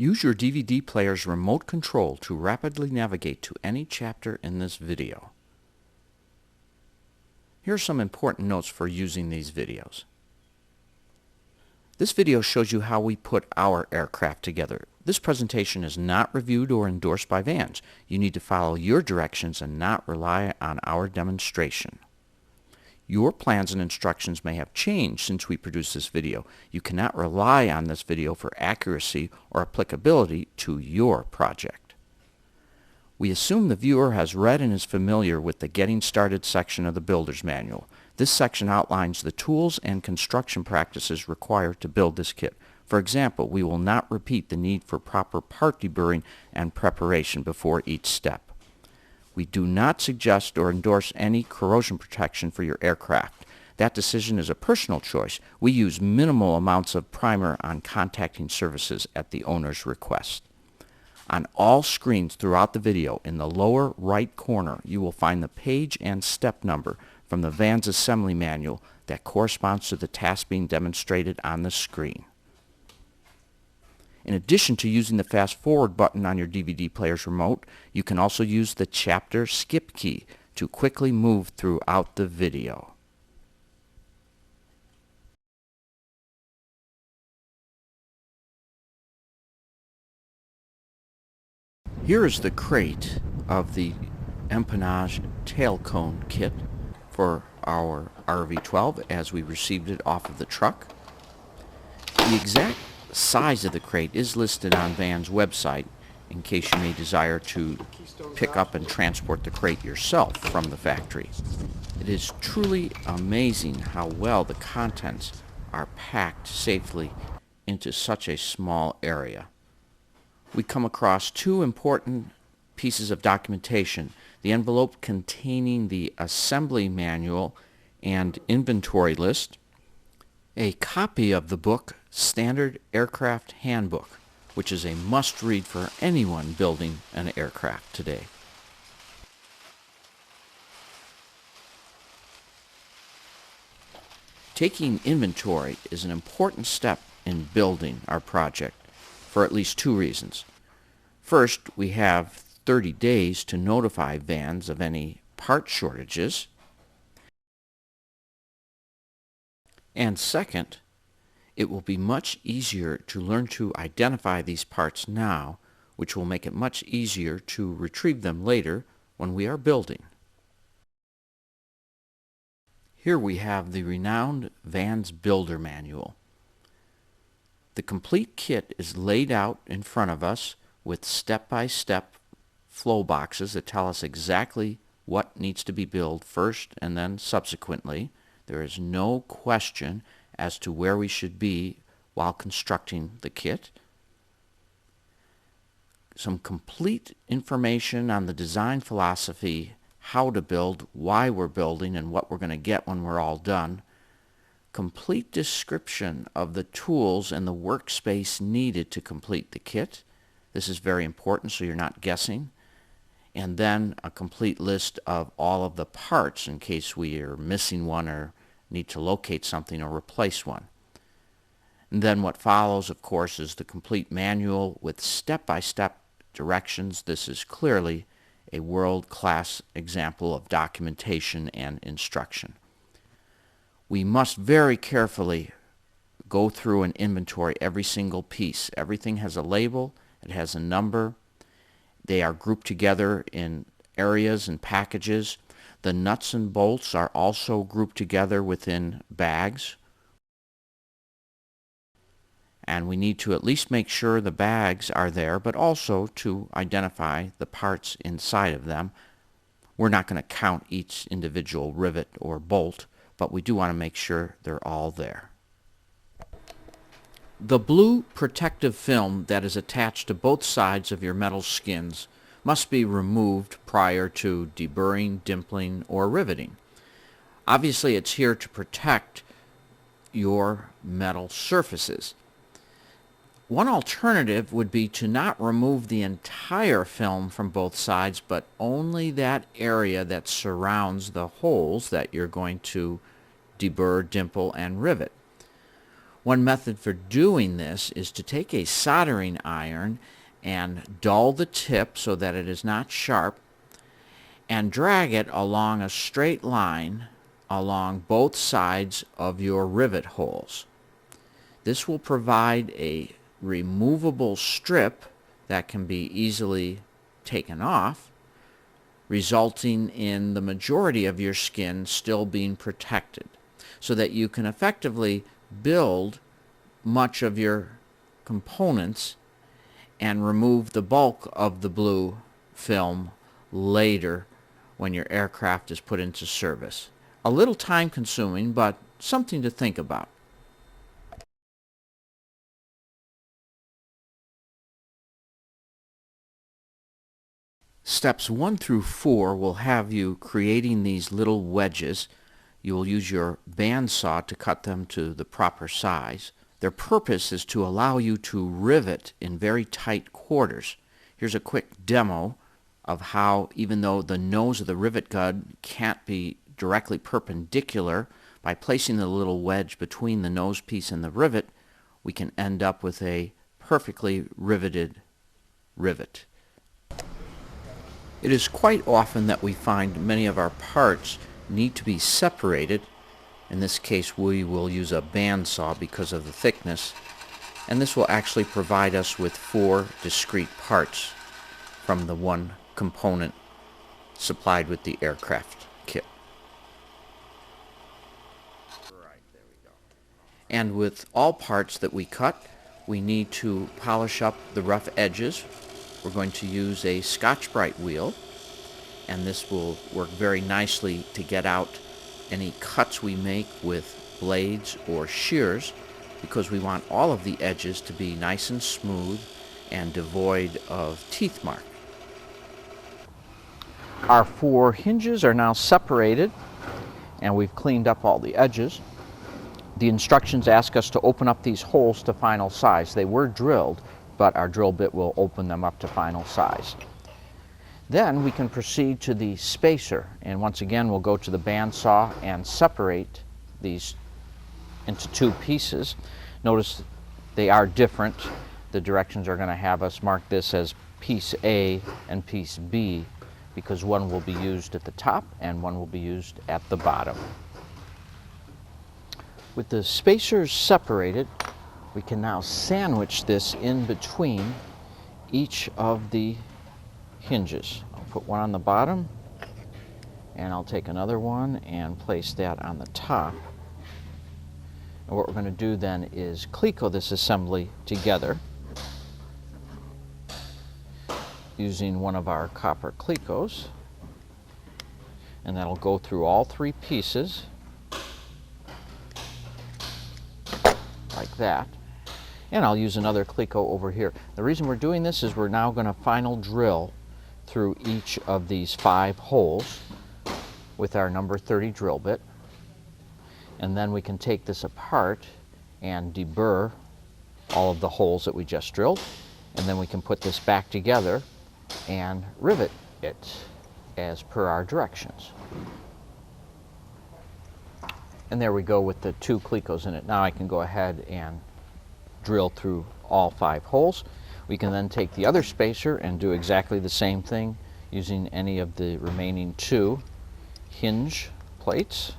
Use your DVD player's remote control to rapidly navigate to any chapter in this video. Here are some important notes for using these videos. This video shows you how we put our aircraft together. This presentation is not reviewed or endorsed by Vans. You need to follow your directions and not rely on our demonstration. Your plans and instructions may have changed since we produced this video. You cannot rely on this video for accuracy or applicability to your project. We assume the viewer has read and is familiar with the Getting Started section of the Builder's Manual. This section outlines the tools and construction practices required to build this kit. For example, we will not repeat the need for proper part deburring and preparation before each step. We do not suggest or endorse any corrosion protection for your aircraft. That decision is a personal choice. We use minimal amounts of primer on contacting surfaces at the owner's request. On all screens throughout the video, in the lower right corner, you will find the page and step number from the Vans Assembly Manual that corresponds to the task being demonstrated on the screen. In addition to using the fast forward button on your DVD player's remote, you can also use the chapter skip key to quickly move throughout the video. Here is the crate of the Empennage Tailcone kit for our RV-12 as we received it off of the truck. The exact size of the crate is listed on Vans' website in case you may desire to pick up and transport the crate yourself from the factory. It is truly amazing how well the contents are packed safely into such a small area. We come across two important pieces of documentation: the envelope containing the assembly manual and inventory list, a copy of the book Standard Aircraft Handbook, which is a must-read for anyone building an aircraft today. Taking inventory is an important step in building our project for at least two reasons. First, we have 30 days to notify Vans of any part shortages. And second, it will be much easier to learn to identify these parts now, which will make it much easier to retrieve them later when we are building. Here we have the renowned Vans Builder Manual. The complete kit is laid out in front of us with step-by-step flow boxes that tell us exactly what needs to be built first and then subsequently. There is no question as to where we should be while constructing the kit. Some complete information on the design philosophy, how to build, why we're building, and what we're going to get when we're all done. Complete description of the tools and the workspace needed to complete the kit. This is very important so you're not guessing. And then a complete list of all of the parts in case we are missing one or need to locate something or replace one. And then what follows, of course, is the complete manual with step-by-step directions. This is clearly a world-class example of documentation and instruction. We must very carefully go through and inventory every single piece. Everything has a label, it has a number. They are grouped together in areas and packages. The nuts and bolts are also grouped together within bags. And we need to at least make sure the bags are there, but also to identify the parts inside of them. We're not going to count each individual rivet or bolt, but we do want to make sure they're all there. The blue protective film that is attached to both sides of your metal skins must be removed prior to deburring, dimpling, or riveting. Obviously, it's here to protect your metal surfaces. One alternative would be to not remove the entire film from both sides, but only that area that surrounds the holes that you're going to deburr, dimple, and rivet. One method for doing this is to take a soldering iron and dull the tip so that it is not sharp, and drag it along a straight line along both sides of your rivet holes. This will provide a removable strip that can be easily taken off, resulting in the majority of your skin still being protected, so that you can effectively build much of your components and remove the bulk of the blue film later when your aircraft is put into service. A little time consuming, but something to think about. Steps 1 through 4 will have you creating these little wedges. You will use your bandsaw to cut them to the proper size. Their purpose is to allow you to rivet in very tight quarters. Here's a quick demo of how, even though the nose of the rivet gun can't be directly perpendicular, by placing the little wedge between the nose piece and the rivet, we can end up with a perfectly riveted rivet. It is quite often that we find many of our parts need to be separated. In this case, we will use a bandsaw because of the thickness, and this will actually provide us with 4 discrete parts from the one component supplied with the aircraft kit. And with all parts that we cut, we need to polish up the rough edges. We're going to use a Scotch-Brite wheel, and this will work very nicely to get out any cuts we make with blades or shears, because we want all of the edges to be nice and smooth and devoid of teeth mark. Our 4 hinges are now separated, and we've cleaned up all the edges. The instructions ask us to open up these holes to final size. They were drilled, but our drill bit will open them up to final size. Then we can proceed to the spacer, and once again we'll go to the bandsaw and separate these into 2 pieces. Notice they are different. The directions are going to have us mark this as piece A and piece B, because one will be used at the top and one will be used at the bottom. With the spacers separated, we can now sandwich this in between each of the hinges. I'll put one on the bottom, and I'll take another one and place that on the top. And what we're going to do then is cleco this assembly together using one of our copper clecos, and that'll go through all 3 pieces like that. And I'll use another cleco over here. The reason we're doing this is we're now going to final drill through each of these 5 holes with our number 30 drill bit, and then we can take this apart and deburr all of the holes that we just drilled, and then we can put this back together and rivet it as per our directions. And there we go with the 2 clecos in it. Now I can go ahead and drill through all 5 holes. We can then take the other spacer and do exactly the same thing using any of the remaining 2 hinge plates.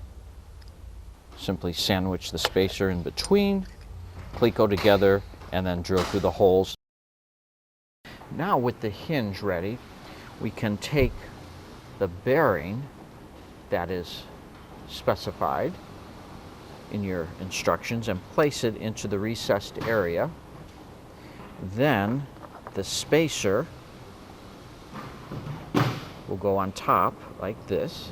Simply sandwich the spacer in between, cleco together, and then drill through the holes. Now with the hinge ready, we can take the bearing that is specified in your instructions and place it into the recessed area. Then the spacer will go on top like this,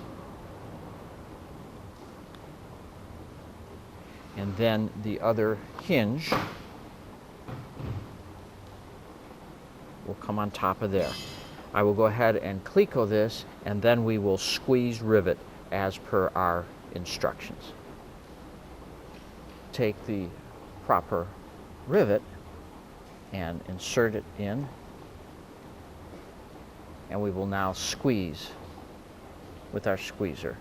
and then the other hinge will come on top of there. I will go ahead and cleco this, and then we will squeeze rivet as per our instructions. Take the proper rivet and insert it in, and we will now squeeze with our squeezer.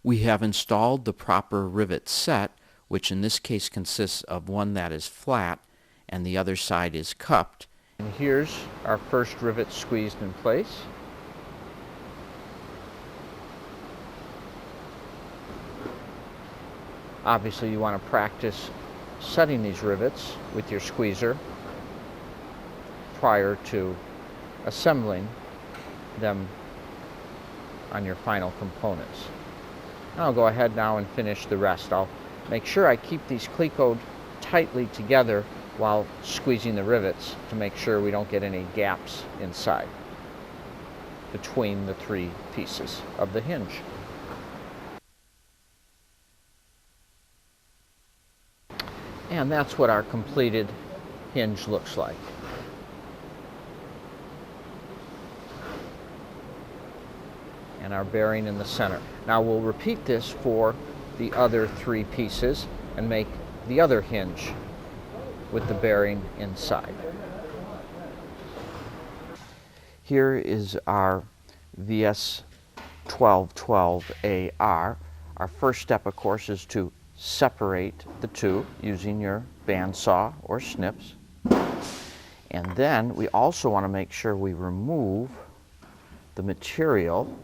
We have installed the proper rivet set, which in this case consists of one that is flat and the other side is cupped. And here's our first rivet squeezed in place. Obviously you want to practice setting these rivets with your squeezer prior to assembling them on your final components. I'll go ahead now and finish the rest. I'll make sure I keep these clecoed tightly together while squeezing the rivets to make sure we don't get any gaps inside between the three pieces of the hinge. And that's what our completed hinge looks like. And our bearing in the center. Now we'll repeat this for the other three pieces and make the other hinge with the bearing inside. Here is our VS1212AR. Our first step, of course, is to separate the two using your bandsaw or snips. And then we also want to make sure we remove the material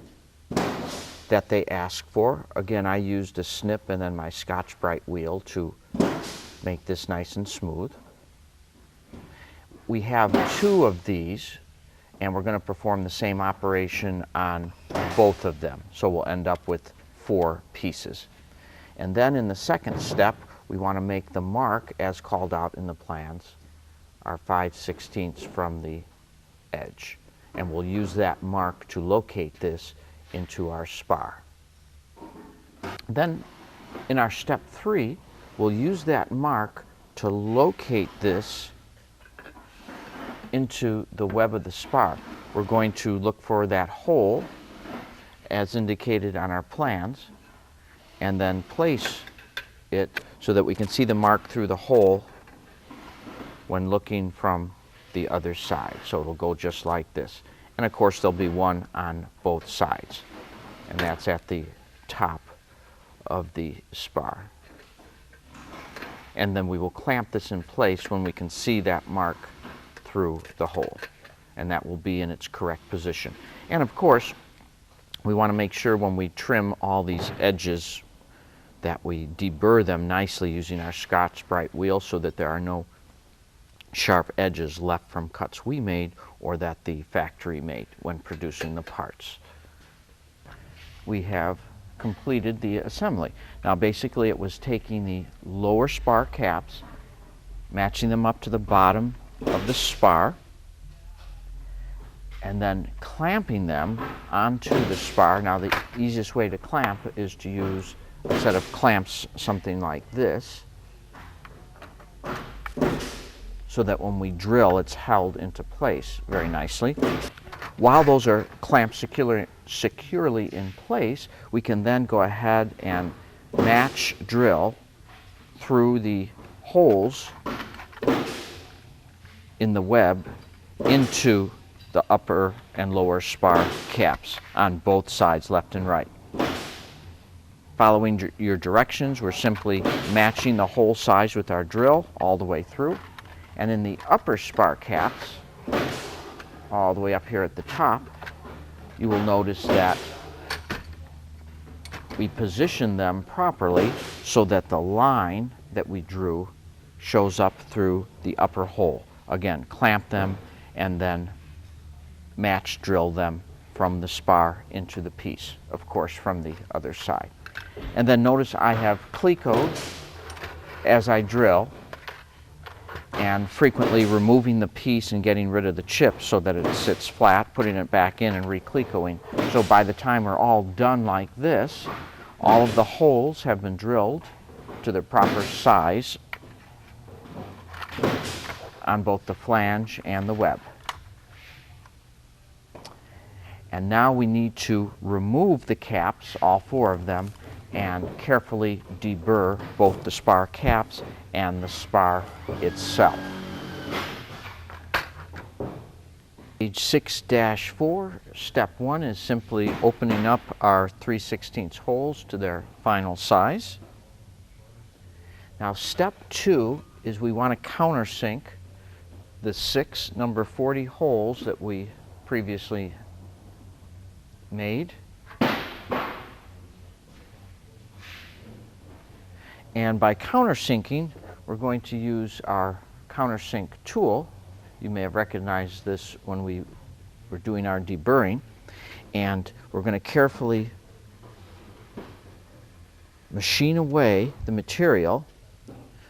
that they ask for. Again, I used a snip and then my Scotch-Brite wheel to make this nice and smooth. We have two of these, and we're going to perform the same operation on both of them. So we'll end up with 4 pieces. And then in the second step, we want to make the mark as called out in the plans, our 5/16 from the edge. And we'll use that mark to locate this into our spar. Then in our step 3, we'll use that mark to locate this into the web of the spar. We're going to look for that hole as indicated on our plans and then place it so that we can see the mark through the hole when looking from the other side. So it'll go just like this. And of course there'll be one on both sides, and that's at the top of the spar. And then we will clamp this in place when we can see that mark through the hole, and that will be in its correct position. And of course we want to make sure when we trim all these edges that we deburr them nicely using our Scotch-Brite wheel so that there are no sharp edges left from cuts we made or that the factory made when producing the parts. We have completed the assembly. Now basically it was taking the lower spar caps, matching them up to the bottom of the spar, and then clamping them onto the spar. Now the easiest way to clamp is to use a set of clamps, something like this, so that when we drill it's held into place very nicely. While those are clamped securely in place, we can then go ahead and match drill through the holes in the web into the upper and lower spar caps on both sides, left and right. Following your directions, we're simply matching the hole size with our drill all the way through. And in the upper spar caps, all the way up here at the top, you will notice that we position them properly so that the line that we drew shows up through the upper hole. Again, clamp them and then match drill them from the spar into the piece, of course from the other side. And then notice I have clecoed as I drill, and frequently removing the piece and getting rid of the chips so that it sits flat, putting it back in and re-clecoing. So by the time we're all done like this, all of the holes have been drilled to their proper size on both the flange and the web. And now we need to remove the caps, all 4 of them, and carefully deburr both the spar caps and the spar itself. Page 6-4, step 1 is simply opening up our 3/16 holes to their final size. Now step 2 is we want to countersink the 6 number 40 holes that we previously made. And by countersinking, we're going to use our countersink tool. You may have recognized this when we were doing our deburring. And we're going to carefully machine away the material.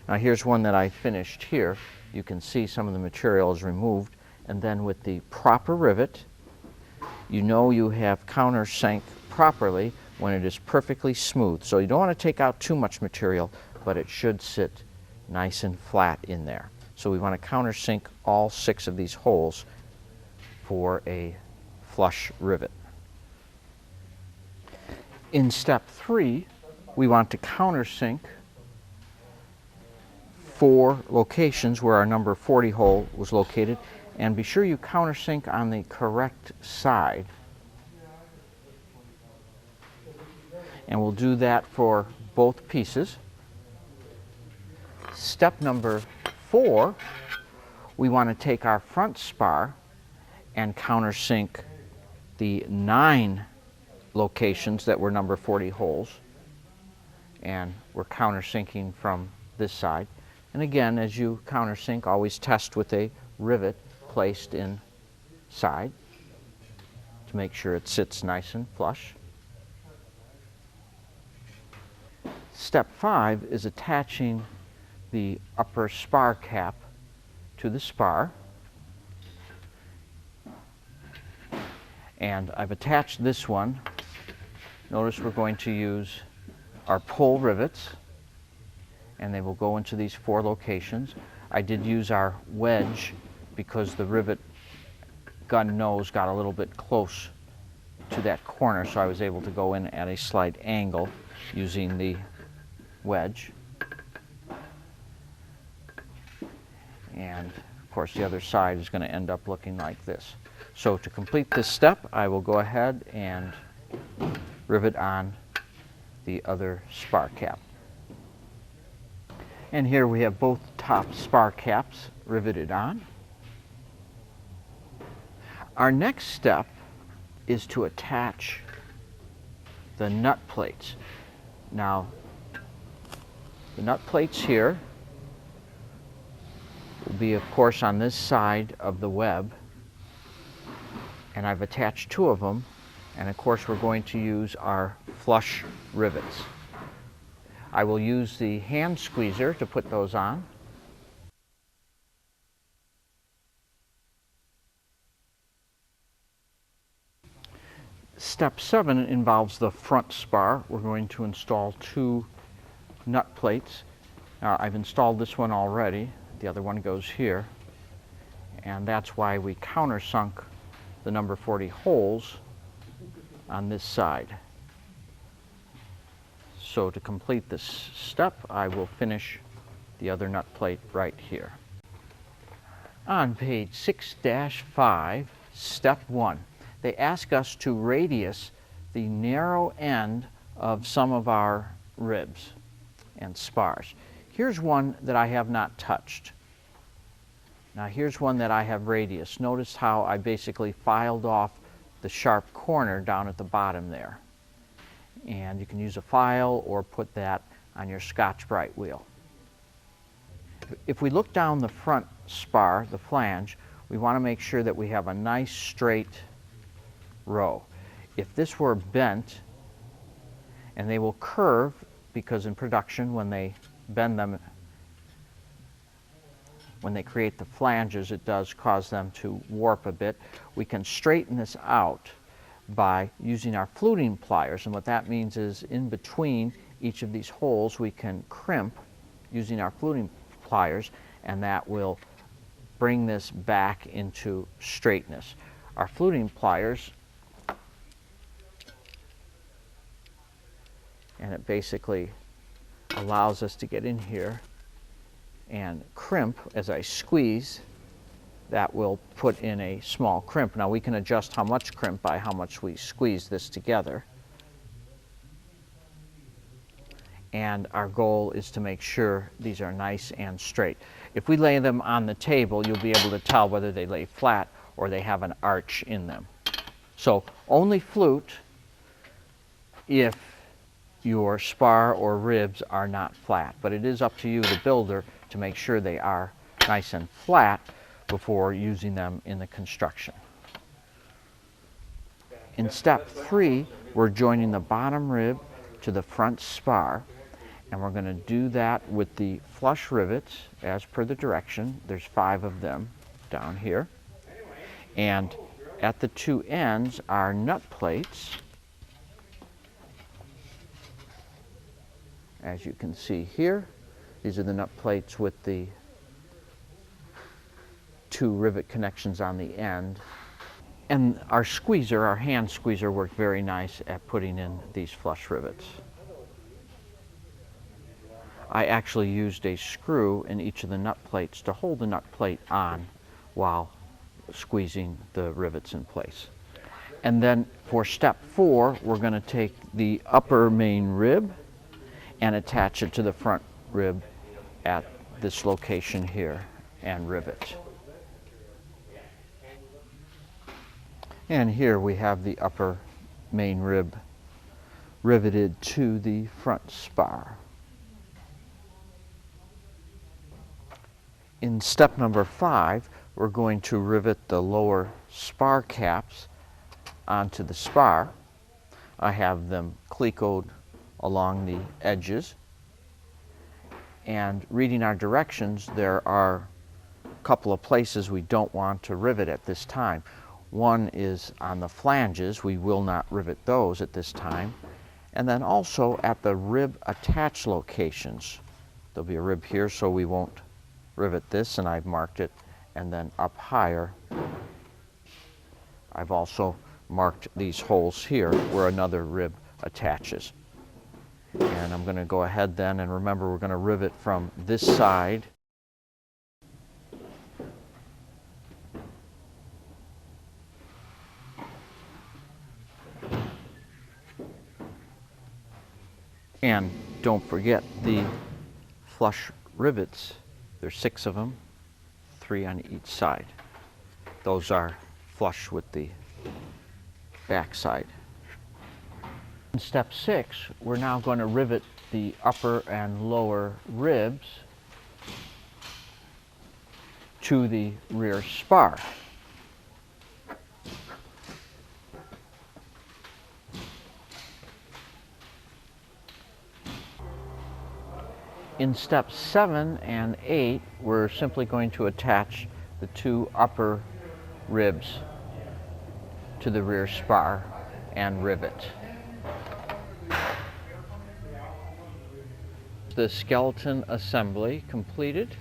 Now here's one that I finished here. You can see some of the material is removed. And then with the proper rivet, you know you have countersunk properly when it is perfectly smooth. So you don't want to take out too much material, but it should sit nice and flat in there. So we want to countersink all 6 of these holes for a flush rivet. In step 3, we want to countersink 4 locations where our number 40 hole was located, and be sure you countersink on the correct side. And we'll do that for both pieces. Step number 4, we want to take our front spar and countersink the 9 locations that were number 40 holes. And we're countersinking from this side. And again, as you countersink, always test with a rivet placed inside to make sure it sits nice and flush. Step 5 is attaching the upper spar cap to the spar. And I've attached this one. Notice we're going to use our pull rivets, and they will go into these 4 locations. I did use our wedge because the rivet gun nose got a little bit close to that corner, so I was able to go in at a slight angle using the wedge. And of course the other side is going to end up looking like this. So to complete this step, I will go ahead and rivet on the other spar cap. And here we have both top spar caps riveted on. Our next step is to attach the nut plates. Now, the nut plates here will be, of course, on this side of the web. And I've attached 2 of them. And of course, we're going to use our flush rivets. I will use the hand squeezer to put those on. Step 7 involves the front spar. We're going to install 2 nut plates. Now, I've installed this one already. The other one goes here. And that's why we countersunk the number 40 holes on this side. So to complete this step, I will finish the other nut plate right here. On page 6-5, step 1, they ask us to radius the narrow end of some of our ribs and spars. Here's one that I have not touched. Now here's one that I have radius. Notice how I basically filed off the sharp corner down at the bottom there. And you can use a file or put that on your Scotch-Brite wheel. If we look down the front spar, the flange, we want to make sure that we have a nice straight row. If this were bent, and they will curve, because in production when they bend them, when they create the flanges, it does cause them to warp a bit. We can straighten this out by using our fluting pliers, and what that means is in between each of these holes we can crimp using our fluting pliers, and that will bring this back into straightness. Our fluting pliers, and it basically allows us to get in here and crimp as I squeeze that will put in a small crimp. Now we can adjust how much crimp by how much we squeeze this together. And our goal is to make sure these are nice and straight. If we lay them on the table, you'll be able to tell whether they lay flat or they have an arch in them. So only flute if your spar or ribs are not flat, but it is up to you, the builder, to make sure they are nice and flat before using them in the construction. In step 3, we're joining the bottom rib to the front spar, and we're going to do that with the flush rivets as per the direction. There's 5 of them down here, and at the 2 ends are nut plates. As you can see here, these are the nut plates with the 2 rivet connections on the end. And our squeezer, our hand squeezer, worked very nice at putting in these flush rivets. I actually used a screw in each of the nut plates to hold the nut plate on while squeezing the rivets in place. And then for step 4, we're going to take the upper main rib and attach it to the front rib at this location here and rivet. And here we have the upper main rib riveted to the front spar. In step number 5, we're going to rivet the lower spar caps onto the spar. I have them clecoed along the edges. And reading our directions, there are a couple of places we don't want to rivet at this time. One is on the flanges. We will not rivet those at this time. And then also at the rib attach locations. There'll be a rib here, so we won't rivet this, and I've marked it. And then up higher, I've also marked these holes here where another rib attaches. And I'm going to go ahead then, and remember, we're going to rivet from this side. And don't forget the flush rivets. There's 6 of them, 3 on each side. Those are flush with the back side. In step 6, we're now going to rivet the upper and lower ribs to the rear spar. In steps 7 and 8, we're simply going to attach the 2 upper ribs to the rear spar and rivet. The skeleton assembly completed.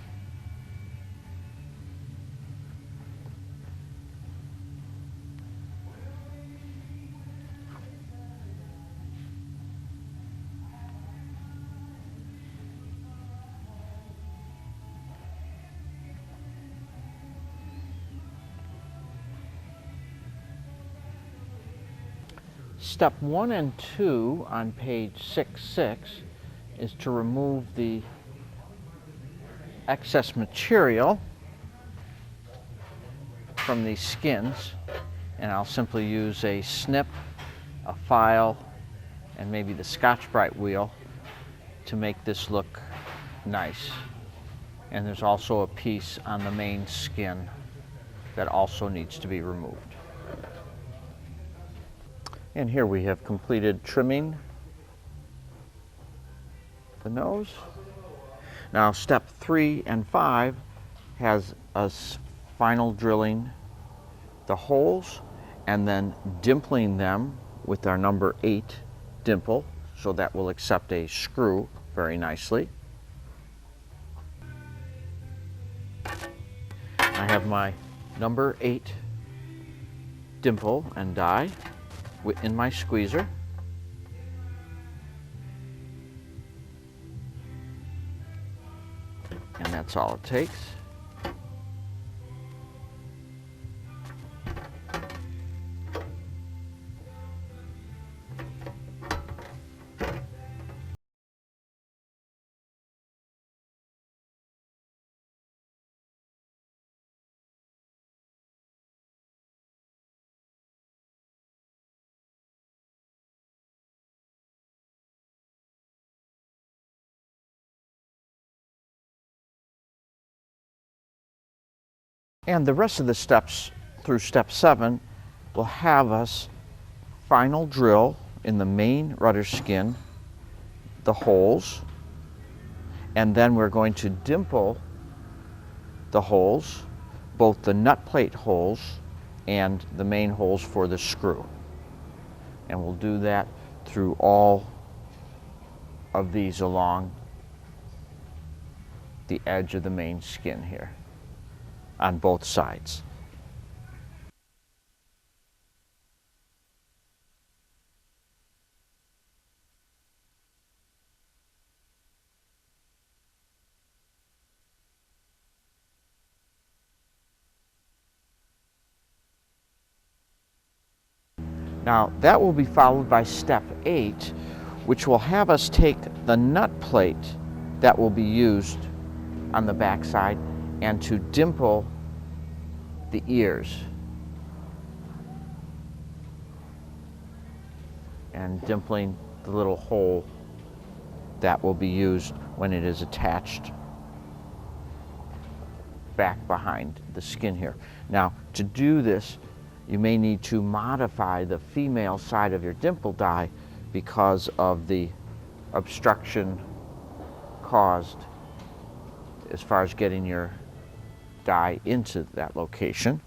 Step 1 and 2 on page 6.6 is to remove the excess material from these skins, and I'll simply use a snip, a file, and maybe the Scotch-Brite wheel to make this look nice. And there's also a piece on the main skin that also needs to be removed. And here we have completed trimming the nose. Now step 3 and 5 has us final drilling the holes and then dimpling them with our number 8 dimple, so that will accept a screw very nicely. I have my number 8 dimple and die in my squeezer. And that's all it takes. And the rest of the steps through step 7 will have us final drill in the main rudder skin the holes, and then we're going to dimple the holes, both the nut plate holes and the main holes for the screw. And we'll do that through all of these along the edge of the main skin here on both sides. Now that will be followed by step 8, which will have us take the nut plate that will be used on the back side and to dimple the ears. And dimpling the little hole that will be used when it is attached back behind the skin here. Now, to do this, you may need to modify the female side of your dimple die because of the obstruction caused as far as getting your die into that location.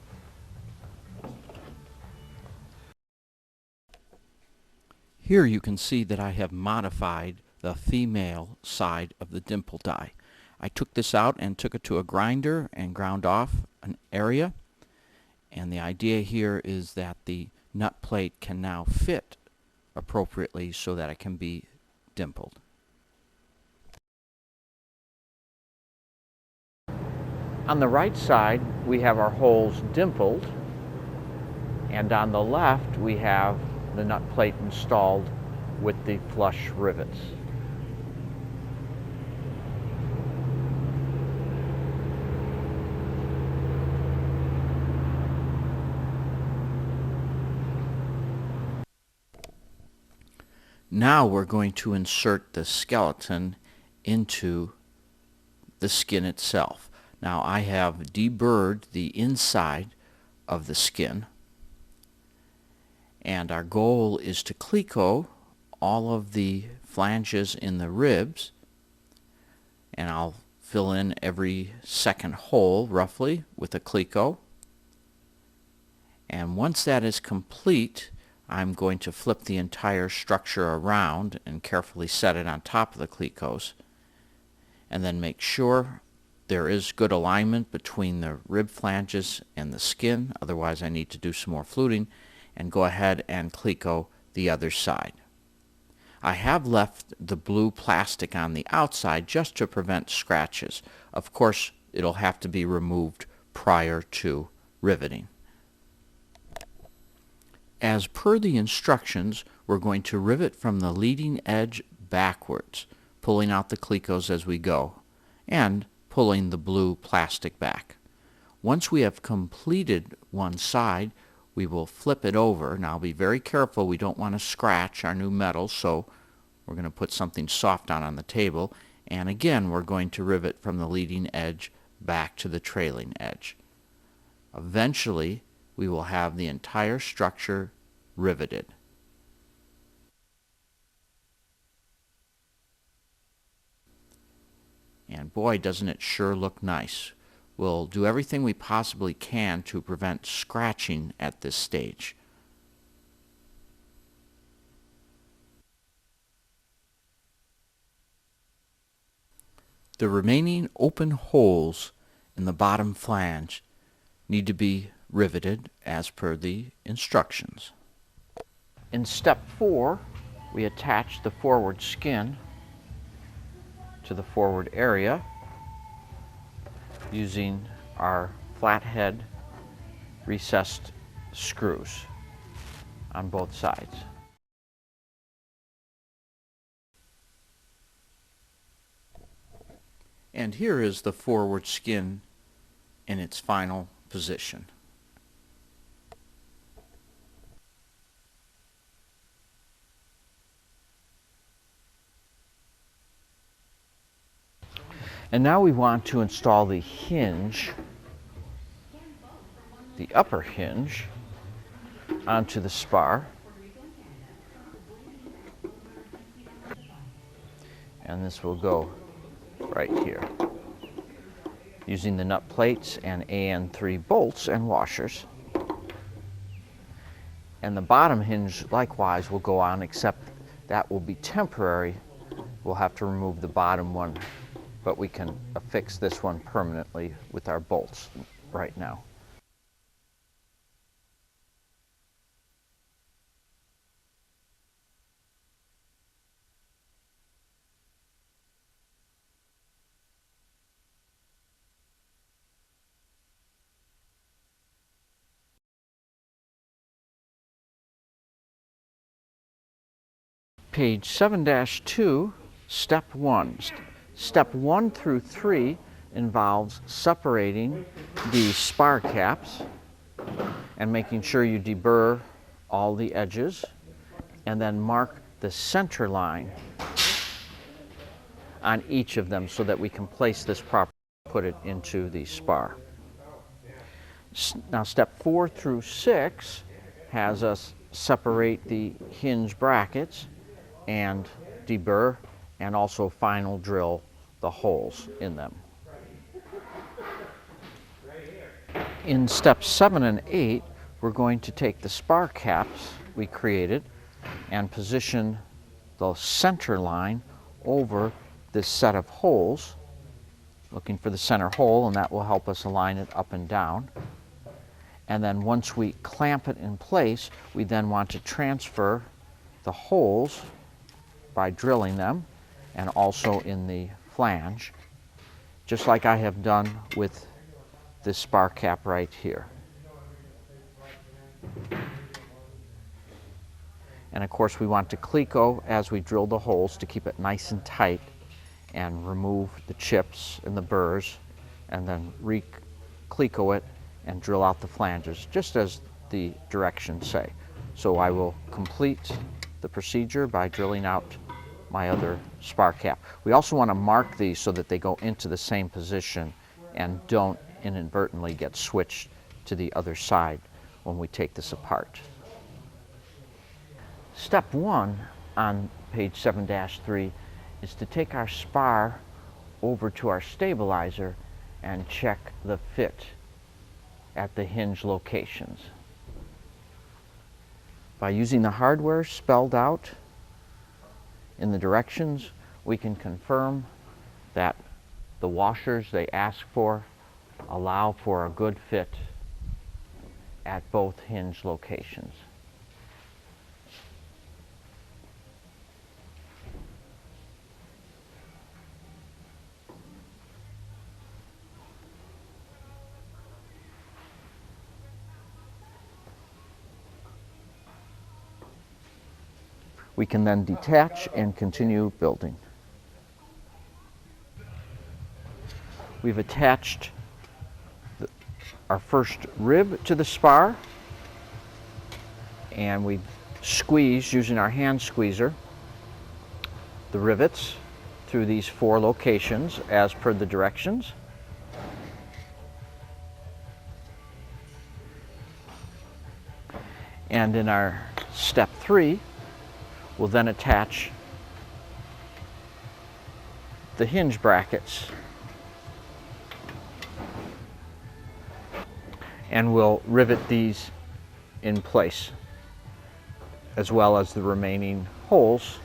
Here you can see that I have modified the female side of the dimple die. I took this out and took it to a grinder and ground off an area. And the idea here is that the nut plate can now fit appropriately so that it can be dimpled. On the right side, we have our holes dimpled, and on the left, we have the nut plate installed with the flush rivets. Now we're going to insert the skeleton into the skin itself. Now I have deburred the inside of the skin, and our goal is to cleco all of the flanges in the ribs, and I'll fill in every second hole roughly with a cleco. And once that is complete, I'm going to flip the entire structure around and carefully set it on top of the clecos, and then make sure there is good alignment between the rib flanges and the skin. Otherwise I need to do some more fluting, and go ahead and cleco the other side. I have left the blue plastic on the outside just to prevent scratches. Of course, it'll have to be removed prior to riveting. As per the instructions, we're going to rivet from the leading edge backwards, pulling out the clecos as we go, and pulling the blue plastic back. Once we have completed one side, we will flip it over. Now be very careful, we don't want to scratch our new metal, so we're going to put something soft on the table, and again we're going to rivet from the leading edge back to the trailing edge. Eventually we will have the entire structure riveted. And boy, doesn't it sure look nice. We'll do everything we possibly can to prevent scratching at this stage. The remaining open holes in the bottom flange need to be riveted as per the instructions. In step 4, we attach the forward skin to the forward area using our flathead recessed screws on both sides. And here is the forward skin in its final position. And now we want to install the hinge the upper hinge onto the spar. And this will go right here. Using the nut plates and AN3 bolts and washers. And the bottom hinge likewise will go on, except that will be temporary. We'll have to remove the bottom one, but we can affix this one permanently with our bolts right now. Page 7-2, Step 1. Step 1 through 3 involves separating the spar caps and making sure you deburr all the edges and then mark the center line on each of them so that we can place this properly and put it into the spar. Now step 4 through 6 has us separate the hinge brackets and deburr and also final drill the holes in them. In steps 7 and 8, we're going to take the spar caps we created and position the center line over this set of holes, looking for the center hole, and that will help us align it up and down. And then once we clamp it in place, we then want to transfer the holes by drilling them, and also in the flange, just like I have done with this spar cap right here. And of course we want to cleco as we drill the holes to keep it nice and tight and remove the chips and the burrs, and then re-cleco it and drill out the flanges, just as the directions say. So I will complete the procedure by drilling out my other spar cap. We also want to mark these so that they go into the same position and don't inadvertently get switched to the other side when we take this apart. Step 1 on page 7-3 is to take our spar over to our stabilizer and check the fit at the hinge locations. By using the hardware spelled out in the directions, we can confirm that the washers they ask for allow for a good fit at both hinge locations. We can then detach and continue building. We've attached our first rib to the spar, and we've squeezed, using our hand squeezer, the rivets through these 4 locations as per the directions. And in our step 3, we'll then attach the hinge brackets, and we'll rivet these in place, as well as the remaining holes.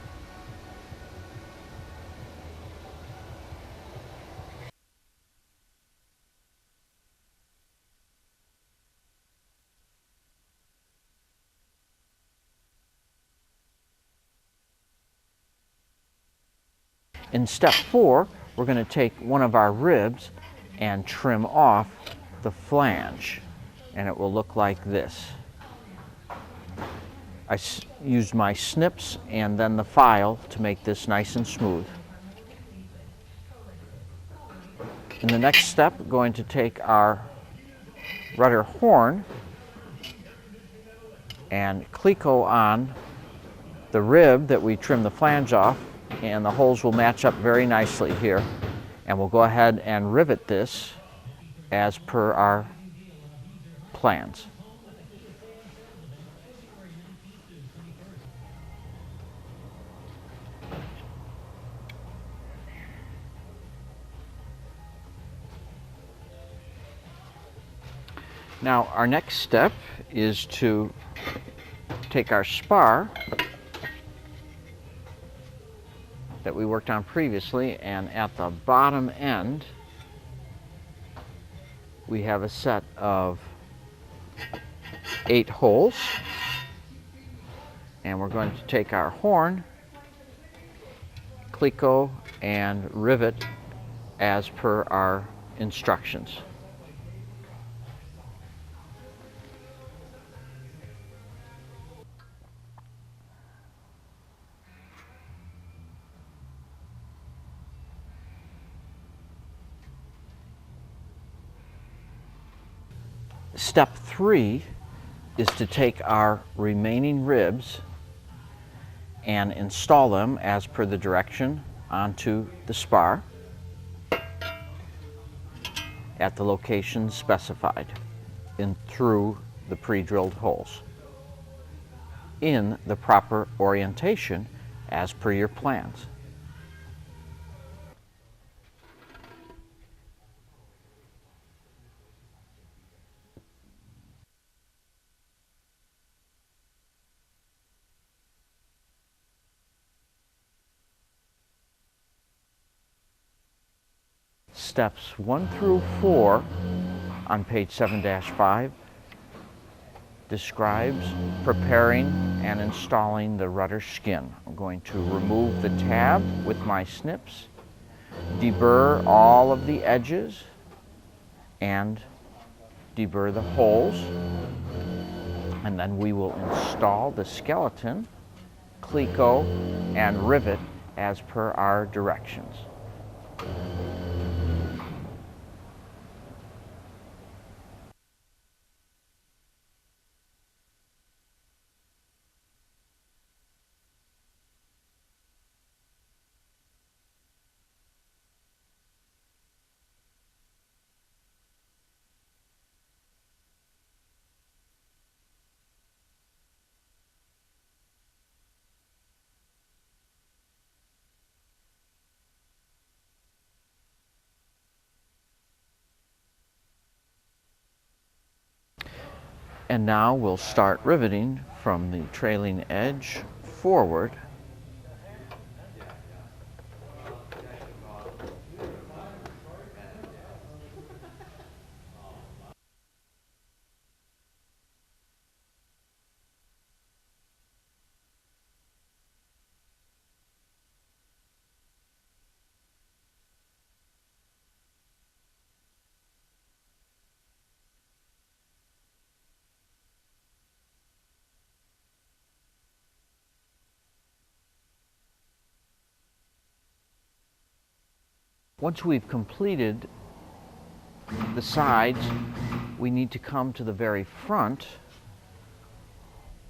In step 4, we're going to take one of our ribs and trim off the flange, and it will look like this. I used my snips and then the file to make this nice and smooth. In the next step, we're going to take our rudder horn and cleco on the rib that we trimmed the flange off, and the holes will match up very nicely here. And we'll go ahead and rivet this as per our plans. Now our next step is to take our spar that we worked on previously, and at the bottom end we have a set of 8 holes, and we're going to take our horn, cleco, and rivet as per our instructions. Step 3 is to take our remaining ribs and install them as per the direction onto the spar at the location specified and through the pre-drilled holes in the proper orientation as per your plans. Steps 1 through 4 on page 7-5 describes preparing and installing the rudder skin. I'm going to remove the tab with my snips, deburr all of the edges, and deburr the holes, and then we will install the skeleton, cleco, and rivet as per our directions. And now we'll start riveting from the trailing edge forward. Once we've completed the sides, we need to come to the very front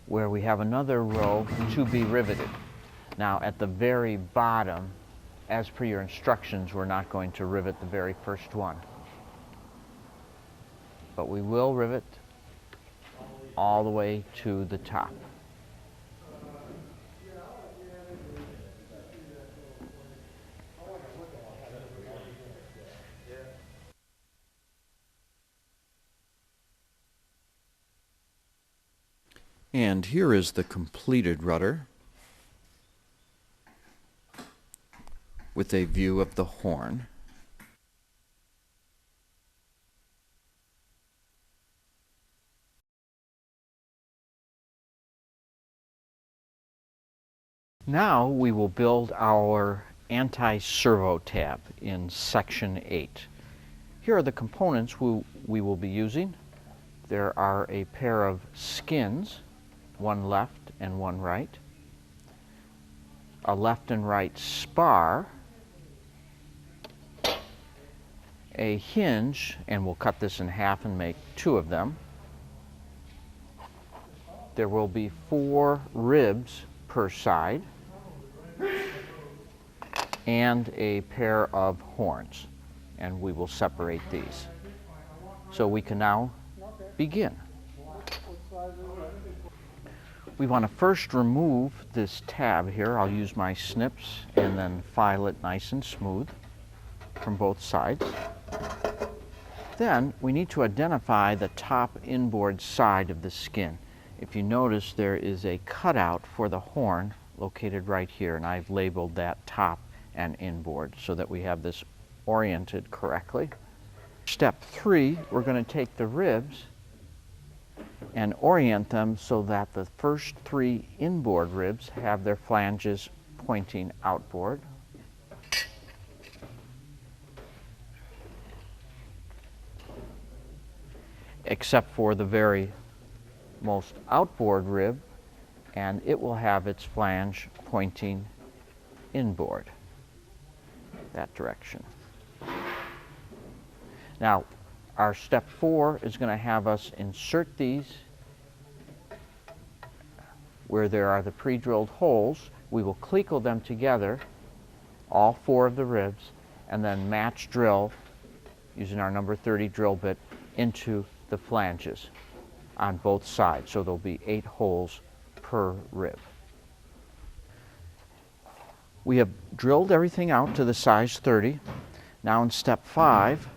where we have another row to be riveted. Now at the very bottom, as per your instructions, we're not going to rivet the very first one, but we will rivet all the way to the top. And here is the completed rudder with a view of the horn. Now we will build our anti-servo tab in section 8. Here are the components we will be using. There are a pair of skins, one left and one right, a left and right spar, a hinge, and we'll cut this in half and make 2 of them. There will be 4 ribs per side and a pair of horns, and we will separate these. So we can now begin. We want to first remove this tab here. I'll use my snips and then file it nice and smooth from both sides. Then we need to identify the top inboard side of the skin. If you notice, there is a cutout for the horn located right here, and I've labeled that top and inboard so that we have this oriented correctly. Step 3, we're going to take the ribs and orient them so that the first 3 inboard ribs have their flanges pointing outboard. Except for the very most outboard rib, and it will have its flange pointing inboard, that direction. Now, our step 4 is going to have us insert these where there are the pre-drilled holes. We will cleco them together, all 4 of the ribs, and then match drill using our number 30 drill bit into the flanges on both sides. So there'll be 8 holes per rib. We have drilled everything out to the size 30. Now in step 5,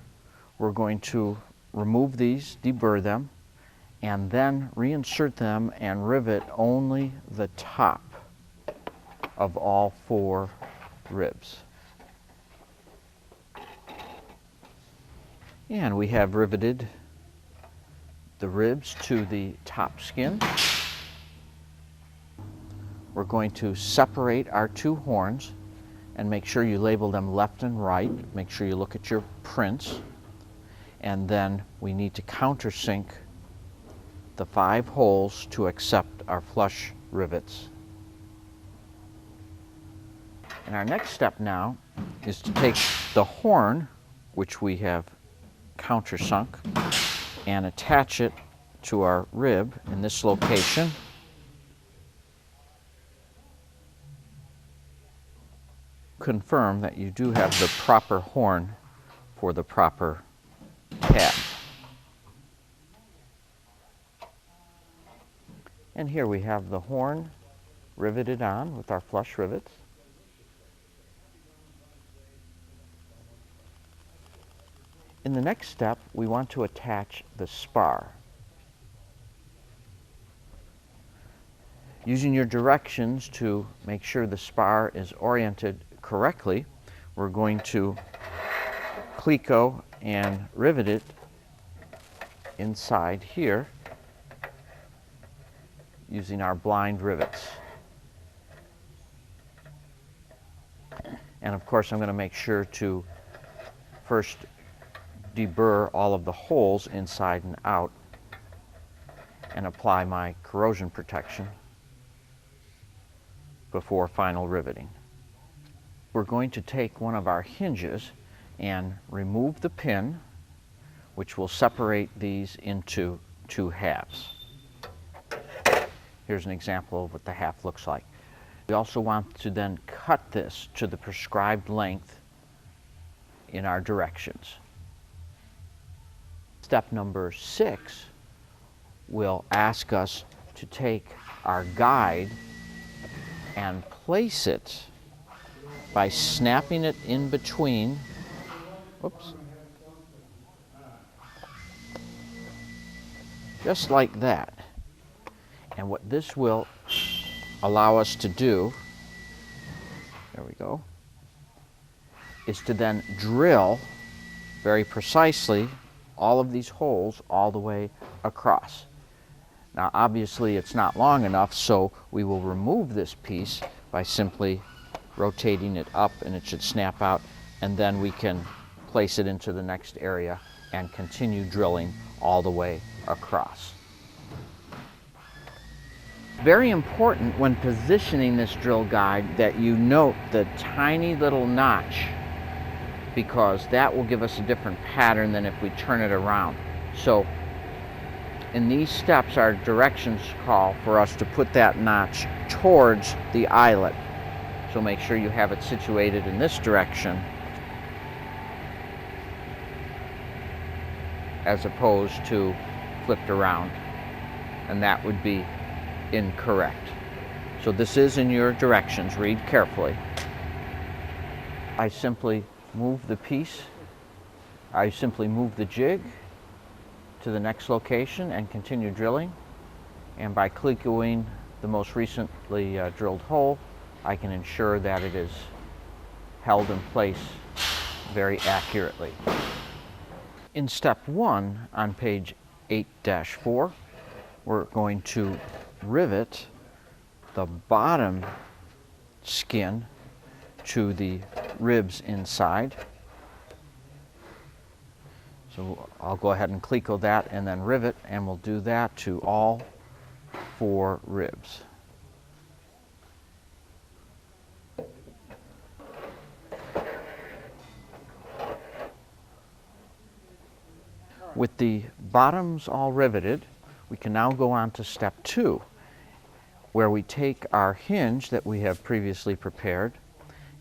we're going to remove these, deburr them, and then reinsert them and rivet only the top of all 4 ribs. And we have riveted the ribs to the top skin. We're going to separate our 2 horns and make sure you label them left and right. Make sure you look at your prints. And then we need to countersink the 5 holes to accept our flush rivets. And our next step now is to take the horn, which we have countersunk, and attach it to our rib in this location. Confirm that you do have the proper horn for the proper tab. And here we have the horn riveted on with our flush rivets. In the next step, we want to attach the spar. Using your directions to make sure the spar is oriented correctly, we're going to cleco and rivet it inside here using our blind rivets. And of course, I'm going to make sure to first deburr all of the holes inside and out and apply my corrosion protection before final riveting. We're going to take one of our hinges and remove the pin, which will separate these into 2 halves. Here's an example of what the half looks like. We also want to then cut this to the prescribed length in our directions. Step number 6 will ask us to take our guide and place it by snapping it in between. Whoops. Just like that. And what this will allow us to do, there we go, is to then drill very precisely all of these holes all the way across. Now obviously it's not long enough, so we will remove this piece by simply rotating it up, and it should snap out, and then we can place it into the next area and continue drilling all the way across. Very important when positioning this drill guide that you note the tiny little notch, because that will give us a different pattern than if we turn it around. So in these steps, our directions call for us to put that notch towards the eyelet. So make sure you have it situated in this direction as opposed to flipped around, and that would be incorrect. So this is in your directions, read carefully. I simply move the piece, I simply move the jig to the next location and continue drilling, and by clicking the most recently drilled hole, I can ensure that it is held in place very accurately. In step 1 on page 8-4, we're going to rivet the bottom skin to the ribs inside. So I'll go ahead and cleco that and then rivet, and we'll do that to all 4 ribs. With the bottoms all riveted, we can now go on to step 2, where we take our hinge that we have previously prepared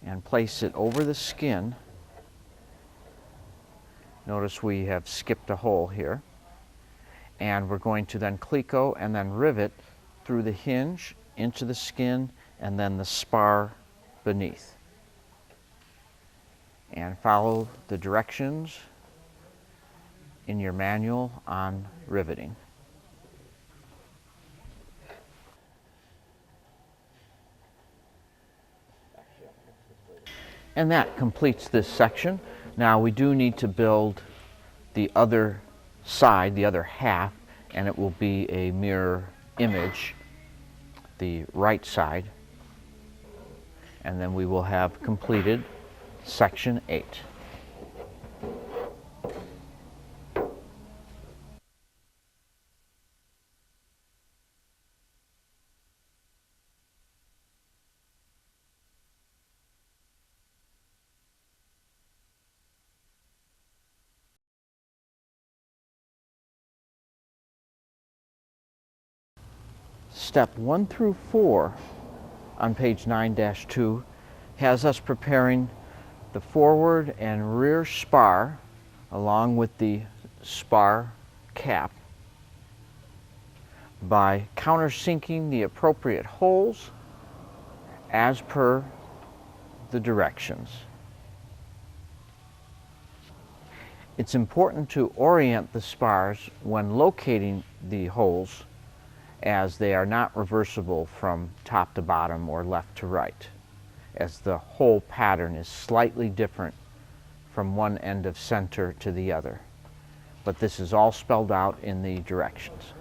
and place it over the skin. Notice we have skipped a hole here. And we're going to then cleco and then rivet through the hinge into the skin and then the spar beneath. And follow the directions in your manual on riveting. And that completes this section. Now we do need to build the other side, the other half, and it will be a mirror image, the right side, and then we will have completed section 8. Step 1 through 4 on page 9-2 has us preparing the forward and rear spar along with the spar cap by countersinking the appropriate holes as per the directions. It's important to orient the spars when locating the holes, as they are not reversible from top to bottom or left to right, as the hole pattern is slightly different from one end of center to the other. But this is all spelled out in the directions.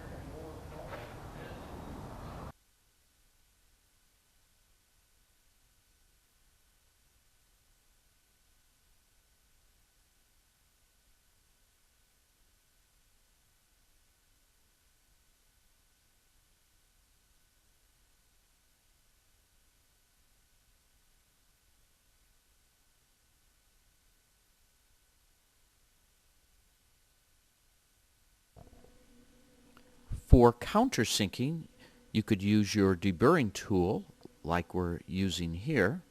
For countersinking, you could use your deburring tool like we're using here,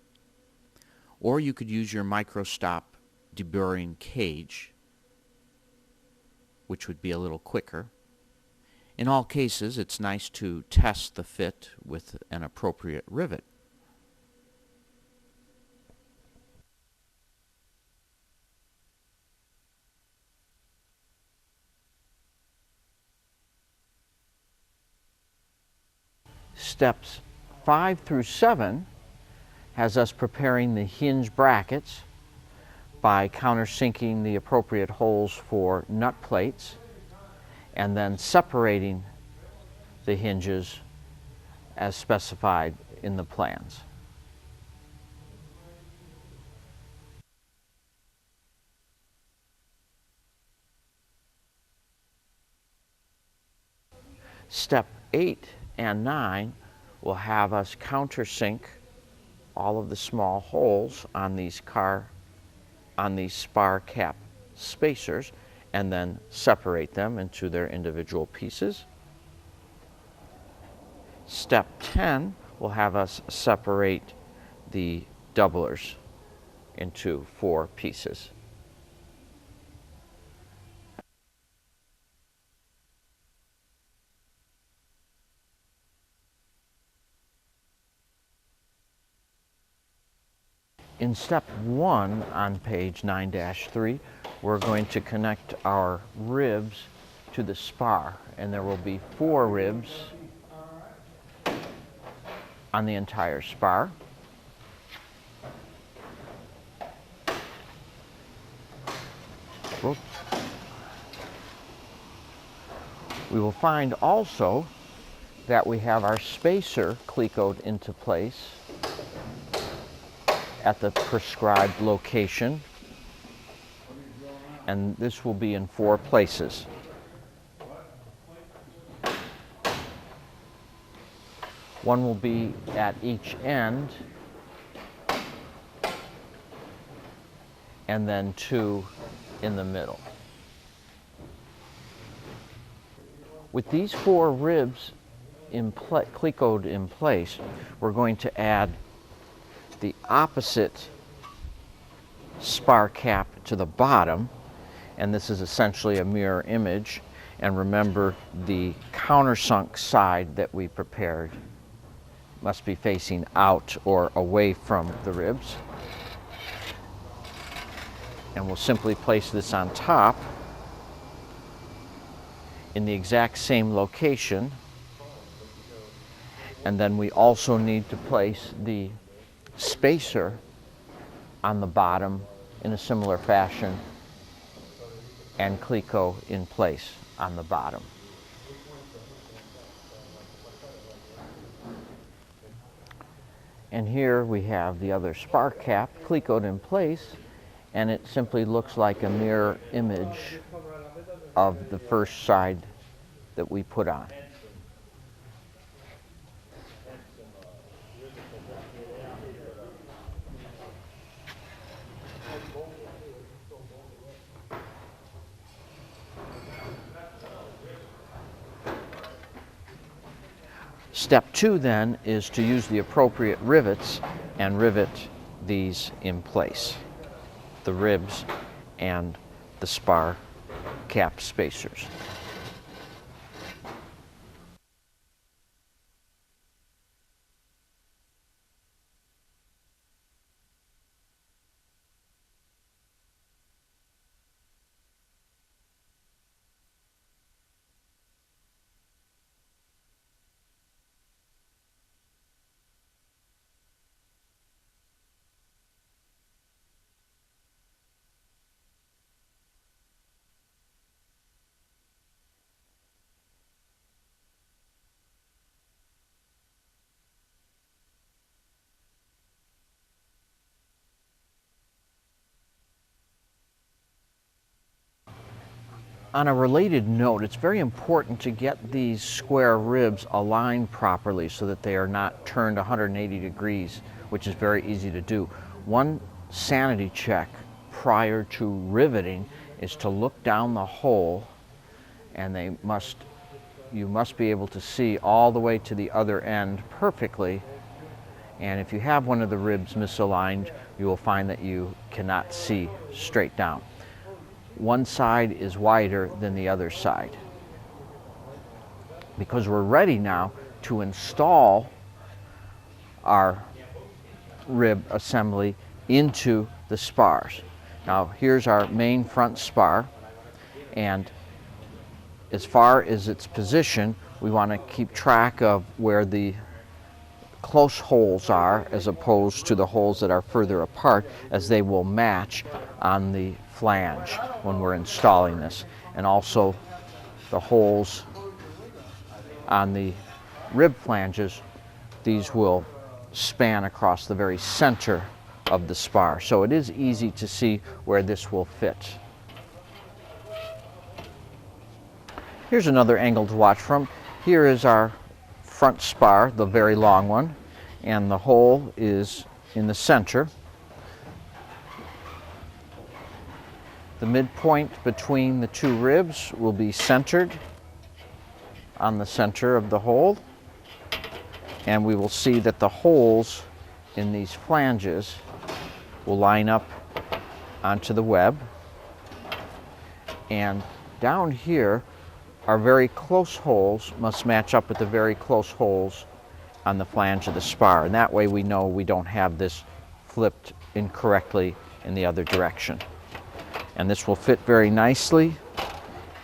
or you could use your microstop deburring cage, which would be a little quicker. In all cases, it's nice to test the fit with an appropriate rivet. Steps 5 through 7 has us preparing the hinge brackets by countersinking the appropriate holes for nut plates and then separating the hinges as specified in the plans. Step 8 and 9 will have us countersink all of the small holes on these spar cap spacers and then separate them into their individual pieces. Step 10 will have us separate the doublers into 4 pieces. In step 1 on page 9-3, we're going to connect our ribs to the spar, and there will be 4 ribs on the entire spar. We will find also that we have our spacer clecoed into place at the prescribed location, and this will be in 4 places. One will be at each end, and then 2 in the middle. With these 4 ribs clecoed in place, we're going to add the opposite spar cap to the bottom, and this is essentially a mirror image. And remember, the countersunk side that we prepared must be facing out or away from the ribs. And we'll simply place this on top in the exact same location. And then we also need to place the spacer on the bottom in a similar fashion and cleco in place on the bottom. And here we have the other spar cap clecoed in place, and it simply looks like a mirror image of the first side that we put on. Step 2 then is to use the appropriate rivets and rivet these in place, the ribs and the spar cap spacers. On a related note, it's very important to get these square ribs aligned properly so that they are not turned 180 degrees, which is very easy to do. One sanity check prior to riveting is to look down the hole, and you must be able to see all the way to the other end perfectly. And if you have one of the ribs misaligned, you will find that you cannot see straight down. One side is wider than the other side. Because we're ready now to install our rib assembly into the spars. Now here's our main front spar, and as far as its position, we want to keep track of where the close holes are as opposed to the holes that are further apart, as they will match on the flange when we're installing this. And also the holes on the rib flanges, these will span across the very center of the spar. So it is easy to see where this will fit. Here's another angle to watch from. Here is our front spar, the very long one, and the hole is in the center. The midpoint between the 2 ribs will be centered on the center of the hole, and we will see that the holes in these flanges will line up onto the web. And down here, our very close holes must match up with the very close holes on the flange of the spar, and that way we know we don't have this flipped incorrectly in the other direction. And this will fit very nicely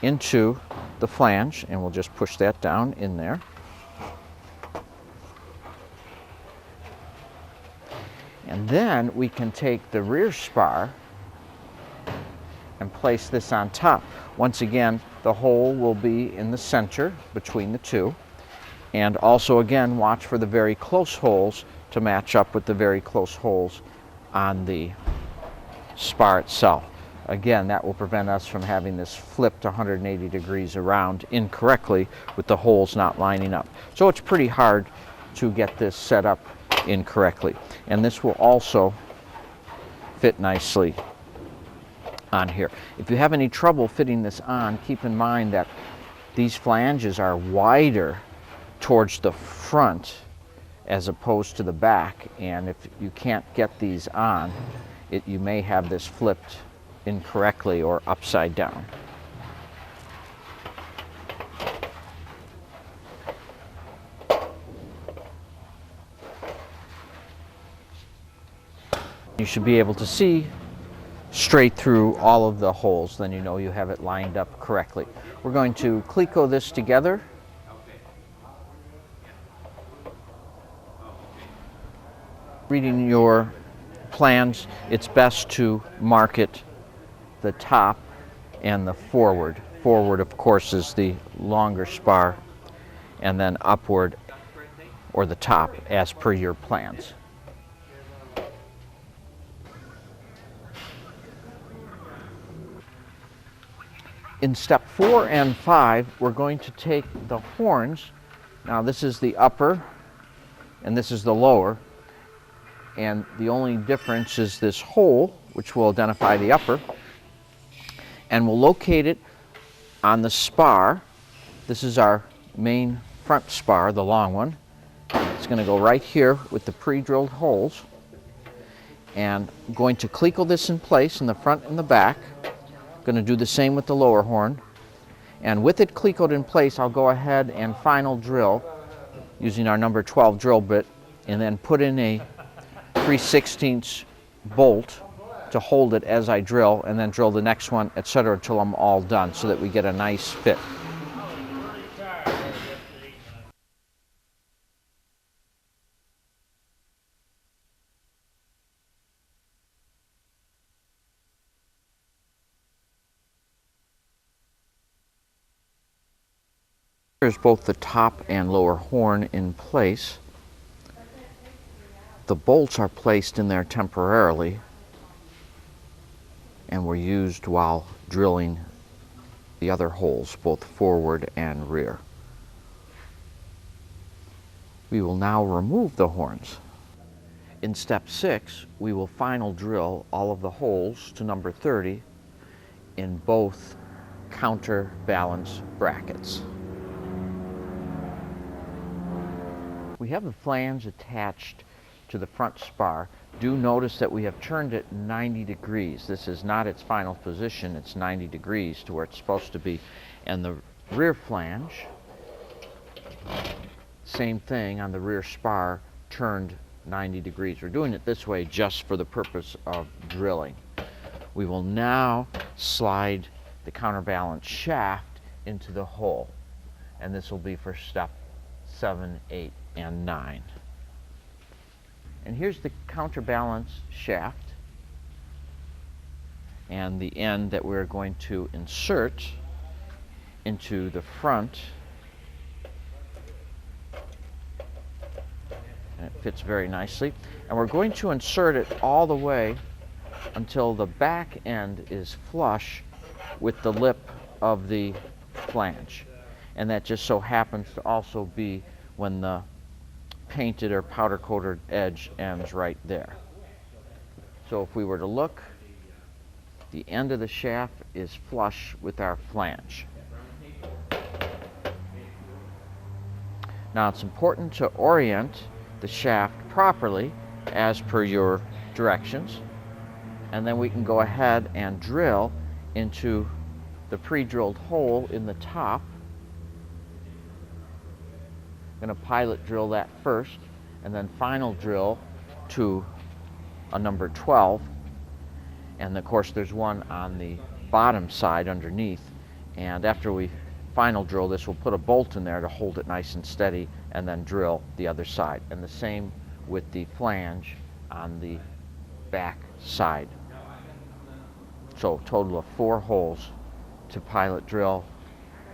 into the flange, and we'll just push that down in there. And then we can take the rear spar and place this on top. Once again, the hole will be in the center between the two. And also again, watch for the very close holes to match up with the very close holes on the spar itself. Again, that will prevent us from having this flipped 180 degrees around incorrectly with the holes not lining up. So it's pretty hard to get this set up incorrectly. And this will also fit nicely on here. If you have any trouble fitting this on, keep in mind that these flanges are wider towards the front as opposed to the back, and if you can't get these on, you may have this flipped incorrectly or upside down. You should be able to see straight through all of the holes, then you know you have it lined up correctly. We're going to cleco this together. Reading your plans, it's best to mark it the top and the forward. Forward, of course, is the longer spar, and then upward, or the top, as per your plans. In step 4 and 5, we're going to take the horns. Now this is the upper, and this is the lower. And the only difference is this hole, which will identify the upper. And we'll locate it on the spar. This is our main front spar, the long one. It's going to go right here with the pre-drilled holes. And I'm going to cleco this in place in the front and the back. Going to do the same with the lower horn. And with it clecoed in place, I'll go ahead and final drill using our number 12 drill bit, and then put in a 3/16 bolt to hold it as I drill, and then drill the next one, etc., until I'm all done, so that we get a nice fit. Here's both the top and lower horn in place. The bolts are placed in there temporarily and were used while drilling the other holes, both forward and rear. We will now remove the horns. In step 6, we will final drill all of the holes to number 30 in both counterbalance brackets. We have the flange attached to the front spar. Do notice that we have turned it 90 degrees. This is not its final position. It's 90 degrees to where it's supposed to be. And the rear flange, same thing on the rear spar, turned 90 degrees. We're doing it this way just for the purpose of drilling. We will now slide the counterbalance shaft into the hole. And this will be for step 7, 8, and 9. And here's the counterbalance shaft and the end that we're going to insert into the front. And it fits very nicely. And we're going to insert it all the way until the back end is flush with the lip of the flange. And that just so happens to also be when the painted or powder coated edge ends right there. So if we were to look, the end of the shaft is flush with our flange. Now it's important to orient the shaft properly as per your directions, and then we can go ahead and drill into the pre-drilled hole in the top. I'm going to pilot drill that first, and then final drill to a number 12, and of course there's one on the bottom side underneath, and after we final drill this, we'll put a bolt in there to hold it nice and steady and then drill the other side. And the same with the flange on the back side. So a total of 4 holes to pilot drill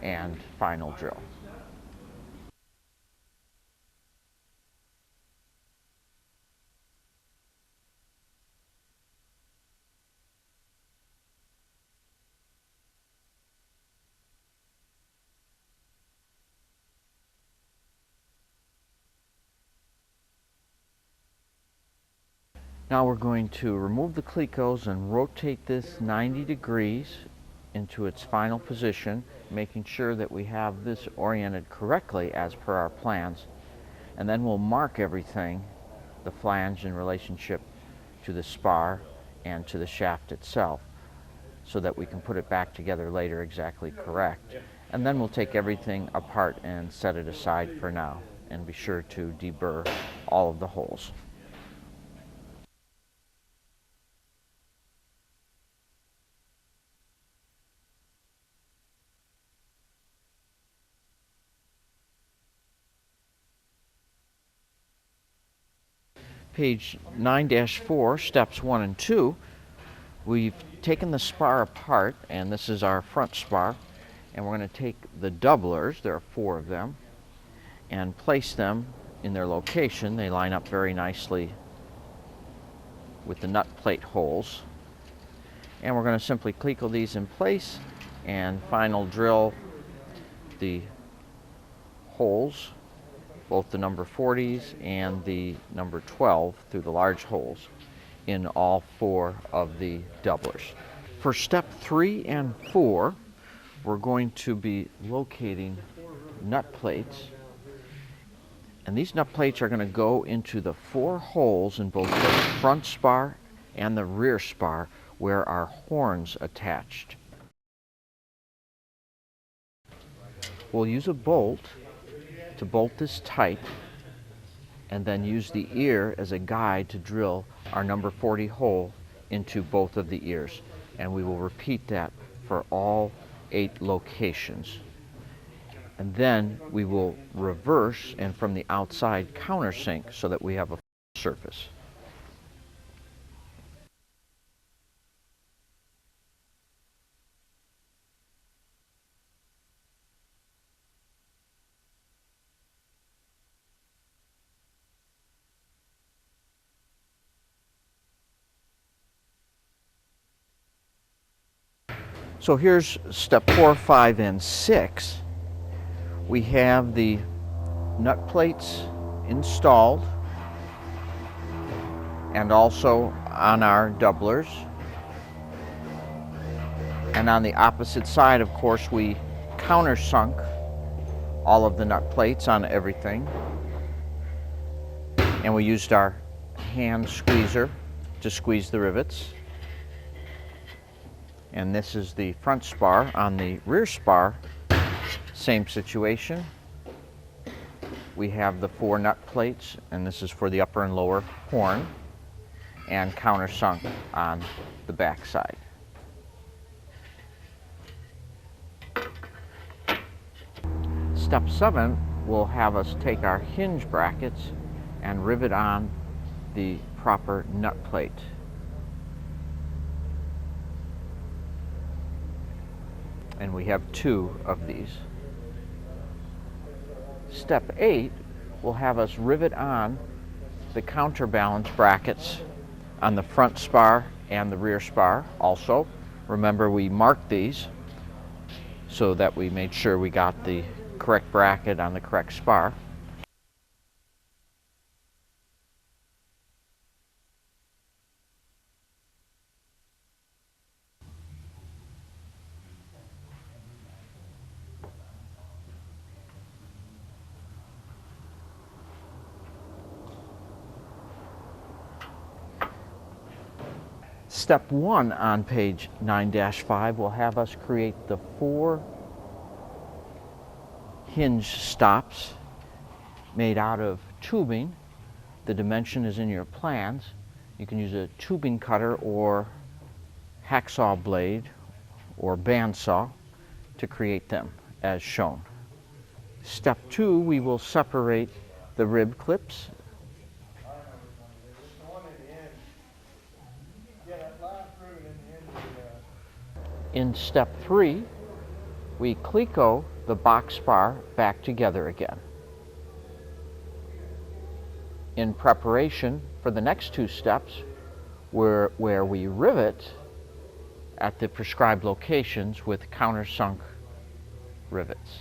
and final drill. Now we're going to remove the clecos and rotate this 90 degrees into its final position, making sure that we have this oriented correctly as per our plans. And then we'll mark everything, the flange in relationship to the spar and to the shaft itself, so that we can put it back together later exactly correct. And then we'll take everything apart and set it aside for now, and be sure to deburr all of the holes. Page 9-4, steps 1 and 2, we've taken the spar apart, and this is our front spar, and we're going to take the doublers, there are 4 of them, and place them in their location. They line up very nicely with the nut plate holes. And we're going to simply cleco these in place and final drill the holes, both the number 40s and the number 12 through the large holes in all 4 of the doublers. For step 3 and 4, we're going to be locating nut plates, and these nut plates are going to go into the 4 holes in both the front spar and the rear spar where our horns attached. We'll use a bolt to bolt this tight, and then use the ear as a guide to drill our number 40 hole into both of the ears. And we will repeat that for all 8 locations. And then we will reverse and from the outside countersink so that we have a surface. So here's step 4, 5, and 6. We have the nut plates installed, and also on our doublers. And on the opposite side, of course, we countersunk all of the nut plates on everything. And we used our hand squeezer to squeeze the rivets. And this is the front spar. On the rear spar, same situation. We have the 4 nut plates, and this is for the upper and lower horn, and countersunk on the back side. Step 7 will have us take our hinge brackets and rivet on the proper nut plate. And we have 2 of these. Step 8 will have us rivet on the counterbalance brackets on the front spar and the rear spar also. Remember, we marked these so that we made sure we got the correct bracket on the correct spar. Step 1 on page 9-5 will have us create the 4 hinge stops made out of tubing. The dimension is in your plans, You can use a tubing cutter or hacksaw blade or bandsaw to create them as shown. Step 2, we will separate the rib clips. In step 3, we cleco the box spar back together again. In preparation for the next 2 steps, where we rivet at the prescribed locations with countersunk rivets.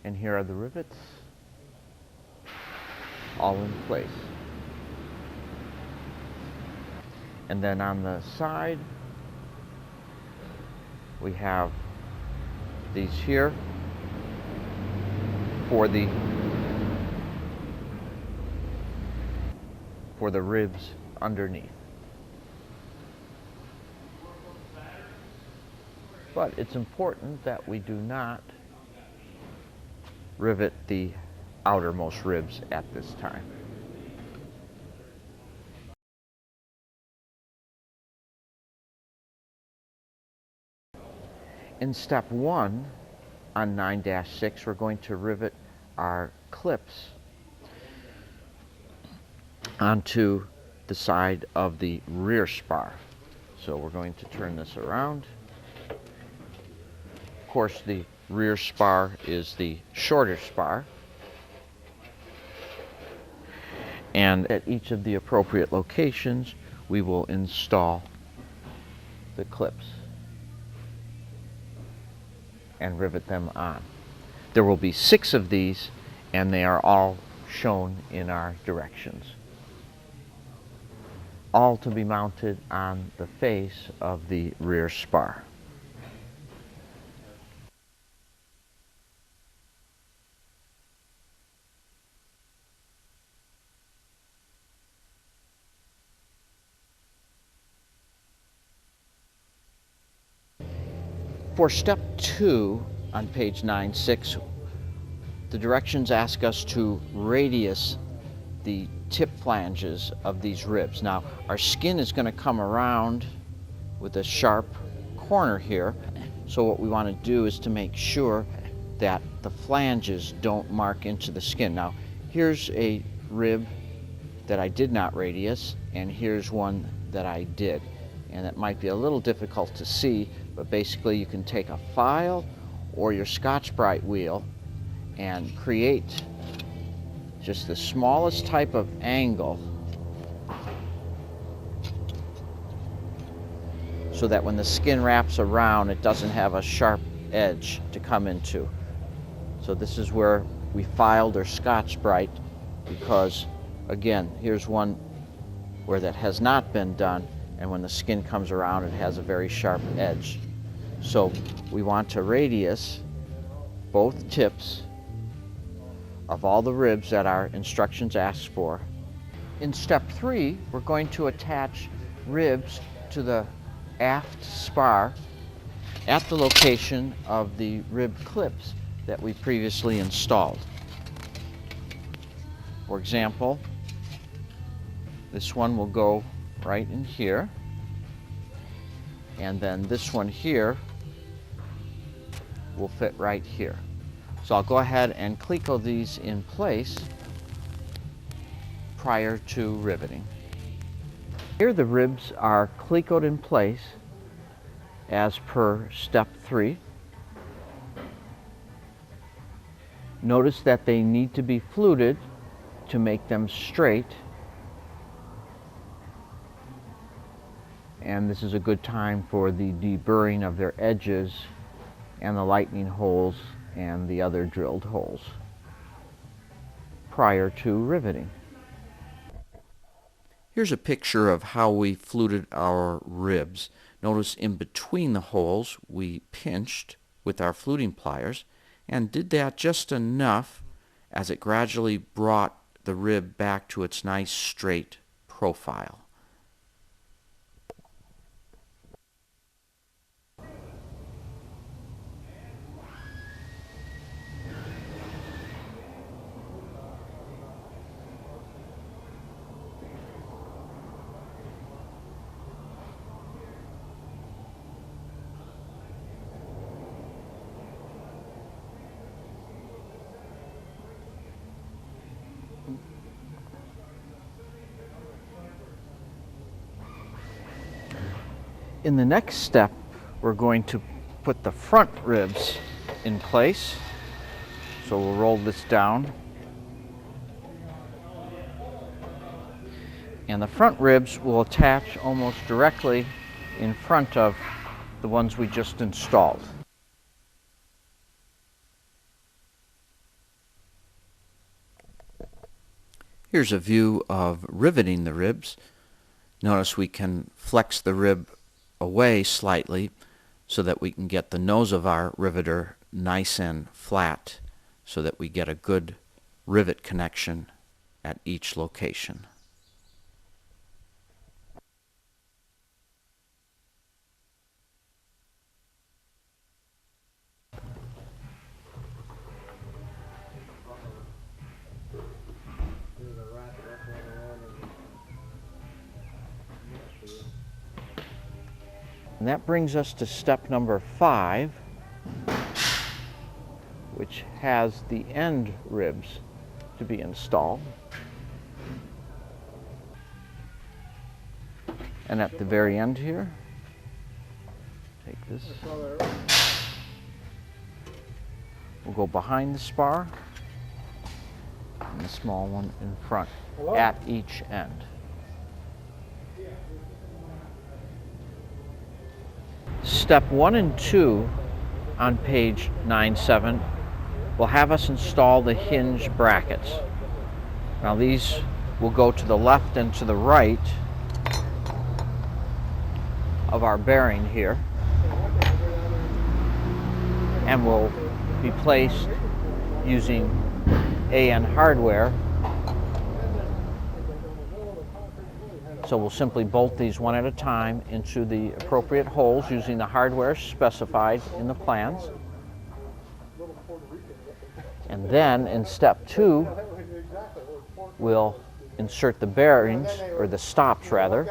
And here are the rivets, all in place. And then on the side, we have these here for the ribs underneath. But it's important that we do not rivet the outermost ribs at this time. In step 1 on 9-6, we're going to rivet our clips onto the side of the rear spar. So we're going to turn this around. Of course, the rear spar is the shorter spar. And at each of the appropriate locations, we will install the clips and rivet them on. There will be 6 of these, and they are all shown in our directions. All to be mounted on the face of the rear spar. For step 2 on page 9-6, the directions ask us to radius the tip flanges of these ribs. Now, our skin is going to come around with a sharp corner here, so what we want to do is to make sure that the flanges don't mark into the skin. Now, here's a rib that I did not radius, and here's one that I did. And it might be a little difficult to see, but basically you can take a file or your Scotch-Brite wheel and create just the smallest type of angle so that when the skin wraps around, it doesn't have a sharp edge to come into. So this is where we filed our Scotch-Brite, because again, here's one where that has not been done, and when the skin comes around, it has a very sharp edge. So we want to radius both tips of all the ribs that our instructions ask for. In step 3, we're going to attach ribs to the aft spar at the location of the rib clips that we previously installed. For example, this one will go right in here, and then this one here will fit right here. So I'll go ahead and cleco these in place prior to riveting. Here the ribs are clecoed in place as per step 3. Notice that they need to be fluted to make them straight. And this is a good time for the deburring of their edges and the lightning holes and the other drilled holes prior to riveting. Here's a picture of how we fluted our ribs. Notice in between the holes we pinched with our fluting pliers and did that just enough as it gradually brought the rib back to its nice straight profile. In the next step, we're going to put the front ribs in place. So we'll roll this down. And the front ribs will attach almost directly in front of the ones we just installed. Here's a view of riveting the ribs. Notice we can flex the rib away slightly so that we can get the nose of our riveter nice and flat so that we get a good rivet connection at each location. And that brings us to step number 5, which has the end ribs to be installed. And at the very end here, take this. We'll go behind the spar and the small one in front at each end. Step 1 and 2 on page 9-7 will have us install the hinge brackets. Now these will go to the left and to the right of our bearing here and will be placed using AN hardware. So we'll simply bolt these one at a time into the appropriate holes using the hardware specified in the plans. And then in step 2, we'll insert the bearings, or the stops rather,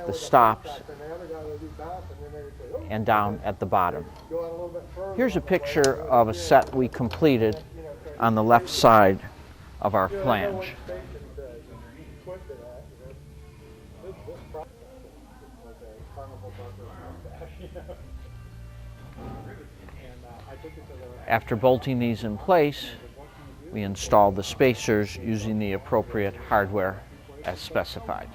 the stops and down at the bottom. Here's a picture of a set we completed on the left side of our flange. After bolting these in place, we install the spacers using the appropriate hardware as specified.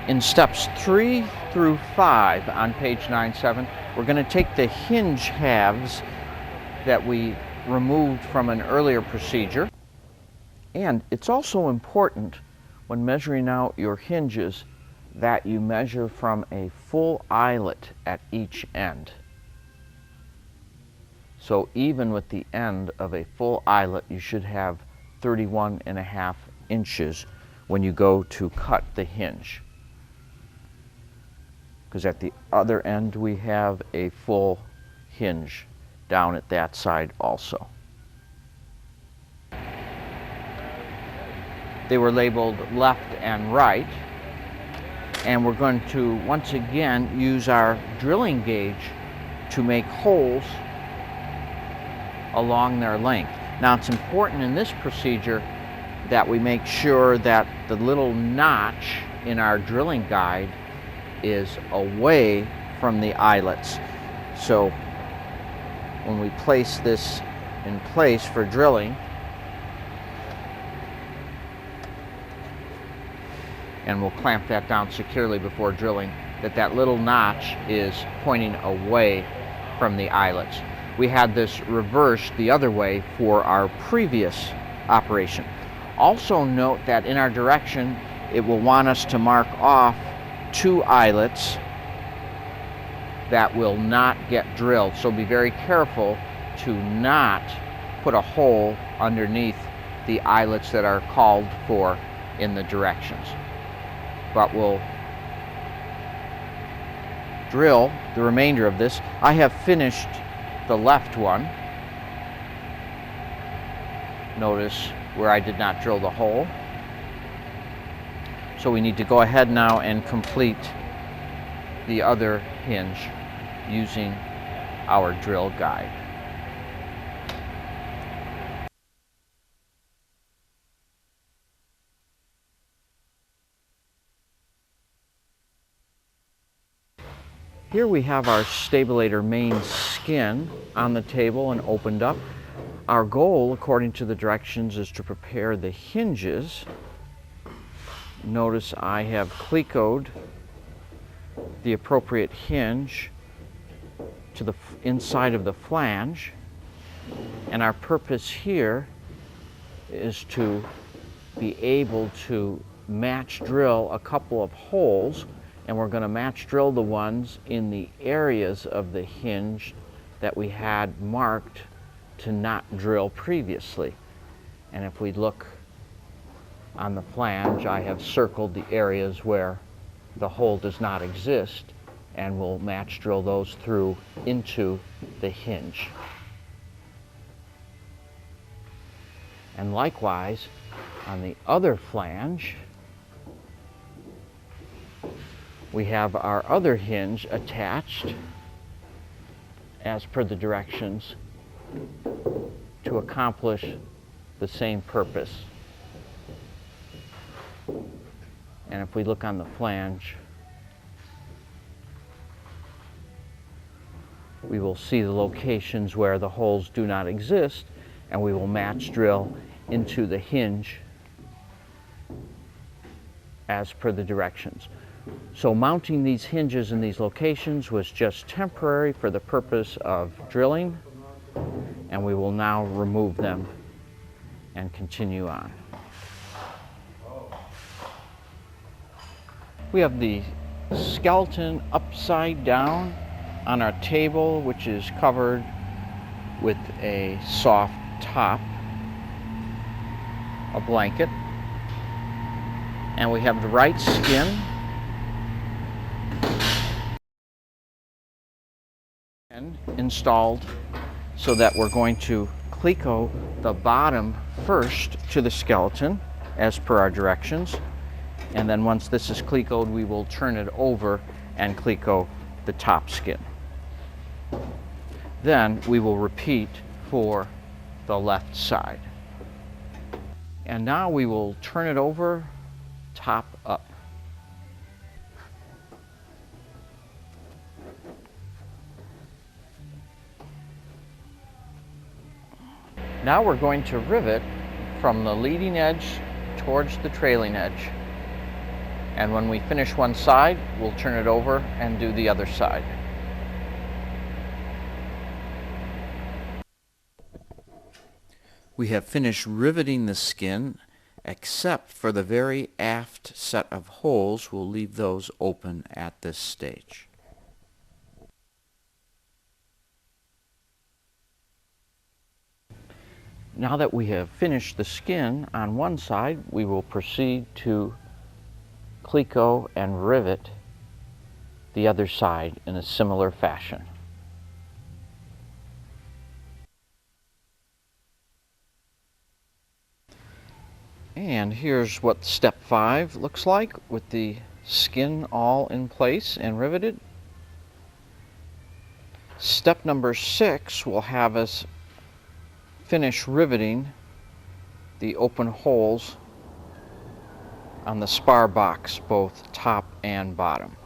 In steps 3 through 5 on page 9-7, we're going to take the hinge halves that we removed from an earlier procedure. And it's also important when measuring out your hinges that you measure from a full eyelet at each end. So even with the end of a full eyelet, you should have 31.5 inches when you go to cut the hinge. Because at the other end we have a full hinge down at that side also. They were labeled left and right, and we're going to once again use our drilling gauge to make holes along their length. Now it's important in this procedure that we make sure that the little notch in our drilling guide is away from the eyelets. So when we place this in place for drilling, and we'll clamp that down securely before drilling, that little notch is pointing away from the eyelets. we had this reversed the other way for our previous operation. Also note that in our direction, it will want us to mark off 2 eyelets that will not get drilled. So be very careful to not put a hole underneath the eyelets that are called for in the directions. But we'll drill the remainder of this. I have finished the left one. Notice where I did not drill the hole. So we need to go ahead now and complete the other hinge using our drill guide. Here we have our Stabilator main skin on the table and opened up. Our goal, according to the directions, is to prepare the hinges. Notice I have clecoed the appropriate hinge to the inside of the flange, and our purpose here is to be able to match drill a couple of holes, and we're going to match drill the ones in the areas of the hinge that we had marked to not drill previously. And if we look on the flange, I have circled the areas where the hole does not exist, and we'll match drill those through into the hinge. And likewise, on the other flange, we have our other hinge attached as per the directions to accomplish the same purpose. And if we look on the flange, we will see the locations where the holes do not exist, and we will match drill into the hinge as per the directions. So mounting these hinges in these locations was just temporary for the purpose of drilling, and we will now remove them and continue on. We have the skeleton upside down on our table, which is covered with a soft top, a blanket, and we have the right skin installed so that we're going to cleco the bottom first to the skeleton as per our directions, and then once this is clecoed, we will turn it over and cleco the top skin. Then we will repeat for the left side. And now we will turn it over top up. Now we're going to rivet from the leading edge towards the trailing edge. And when we finish one side, we'll turn it over and do the other side. We have finished riveting the skin, except for the very aft set of holes. We'll leave those open at this stage. Now that we have finished the skin on one side, we will proceed to cleco and rivet the other side in a similar fashion. And here's what step 5 looks like with the skin all in place and riveted. Step number 6 will have us finish riveting the open holes on the spar box, both top and bottom.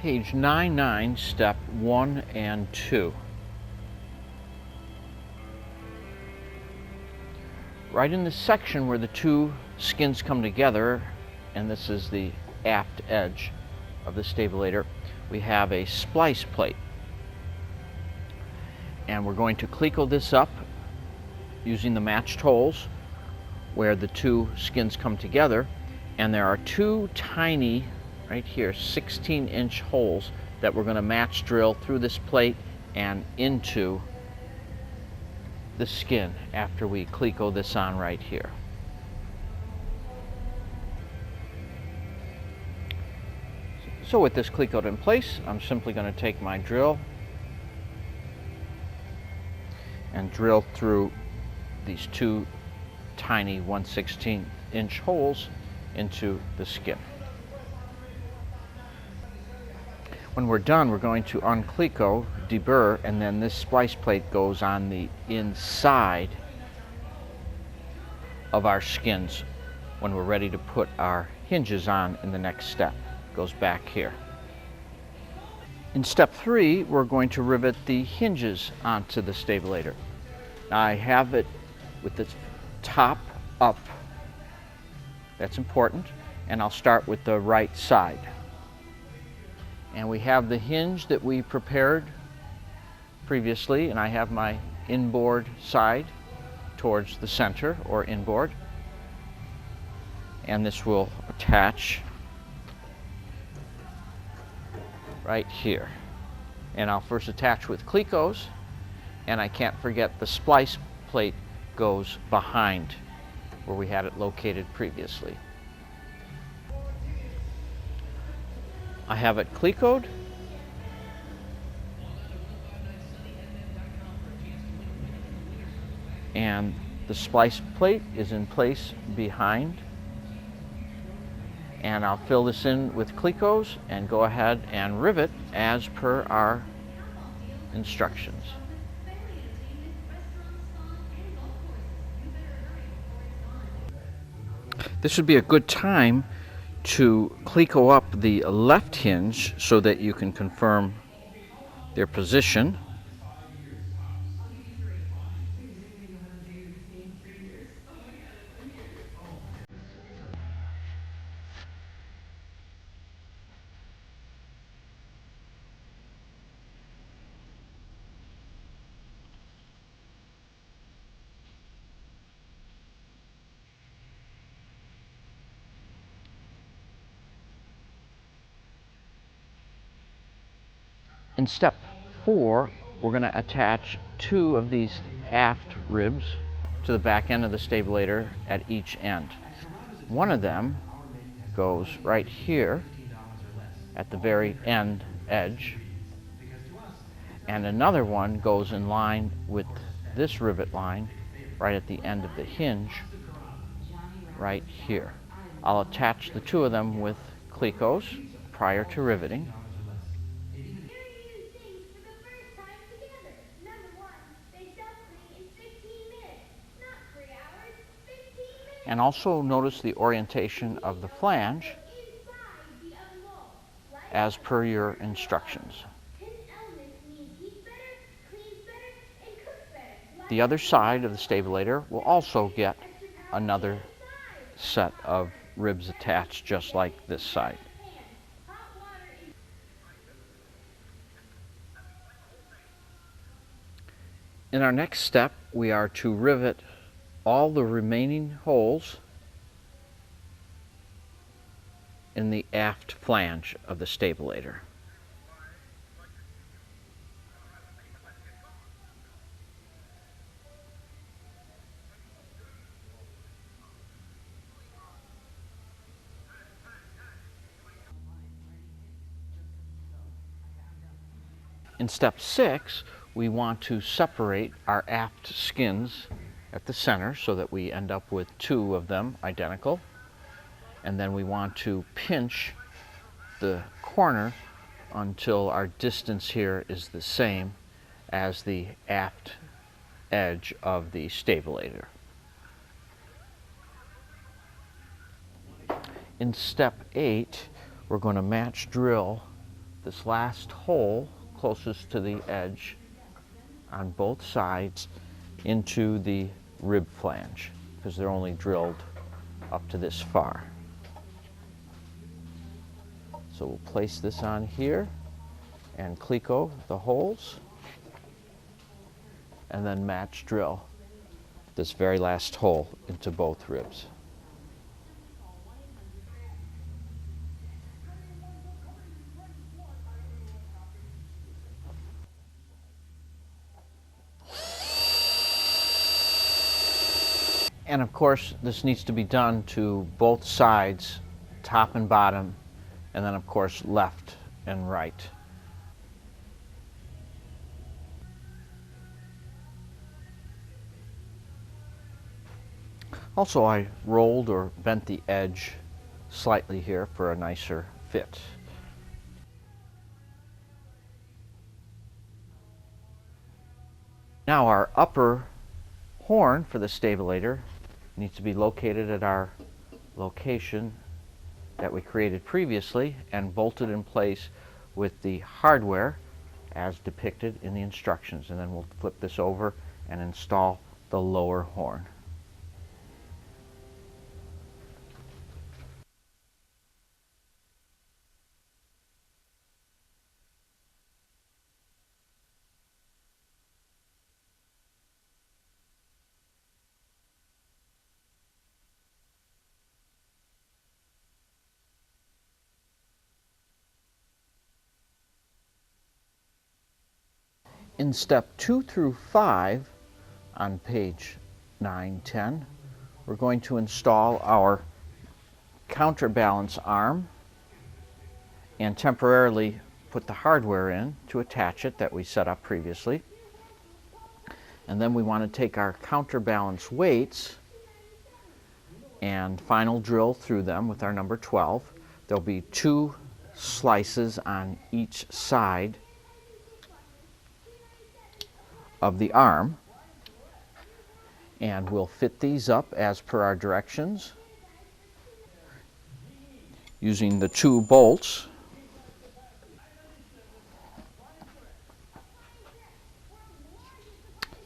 page 99, step 1 and 2. Right in the section where the two skins come together, and this is the aft edge of the Stabilator, we have a splice plate. And we're going to cleco this up using the matched holes where the two skins come together. And there are two tiny, right here, 16-inch holes that we're going to match drill through this plate and into the skin after we cleco this on right here. So with this clecoed in place, I'm simply going to take my drill and drill through these two tiny 1/16-inch holes into the skin. When we're done, we're going to uncleco, deburr, and then this splice plate goes on the inside of our skins when we're ready to put our hinges on in the next step. It goes back here. In step 3, we're going to rivet the hinges onto the Stabilator. Now I have it with the top up. That's important. And I'll start with the right side. And we have the hinge that we prepared previously, and I have my inboard side towards the center or inboard. And this will attach right here. And I'll first attach with clecos, and I can't forget the splice plate goes behind where we had it located previously. I have it clecoed, and the splice plate is in place behind, and I'll fill this in with clecos and go ahead and rivet as per our instructions. This would be a good time to cleco up the left hinge so that you can confirm their position. In step 4, we're going to attach two of these aft ribs to the back end of the Stabilator at each end. One of them goes right here at the very end edge, and another one goes in line with this rivet line right at the end of the hinge right here. I'll attach the two of them with clecos prior to riveting. And also notice the orientation of the flange as per your instructions. The other side of the Stabilator will also get another set of ribs attached just like this side. In our next step, we are to rivet all the remaining holes in the aft flange of the Stabilator. In step 6, we want to separate our aft skins at the center so that we end up with two of them identical. And then we want to pinch the corner until our distance here is the same as the aft edge of the Stabilator. In step 8, we're going to match drill this last hole closest to the edge on both sides into the rib flange, because they're only drilled up to this far. So we'll place this on here and cleco the holes, and then match drill this very last hole into both ribs. And of course, this needs to be done to both sides, top and bottom, and then of course left and right. Also, I rolled or bent the edge slightly here for a nicer fit. Now our upper horn for the Stabilator needs to be located at our location that we created previously and bolted in place with the hardware as depicted in the instructions. And then we'll flip this over and install the lower horn. In step 2 through 5 on page 9-10, we're going to install our counterbalance arm and temporarily put the hardware in to attach it that we set up previously. And then we want to take our counterbalance weights and final drill through them with our number 12. There'll be 2 slices on each side of the arm, and we'll fit these up as per our directions using the 2 bolts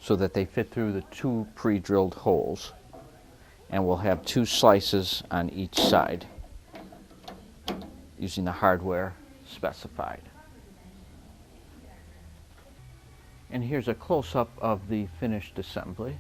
so that they fit through the 2 pre-drilled holes, and we'll have 2 slices on each side using the hardware specified. And here's a close-up of the finished assembly.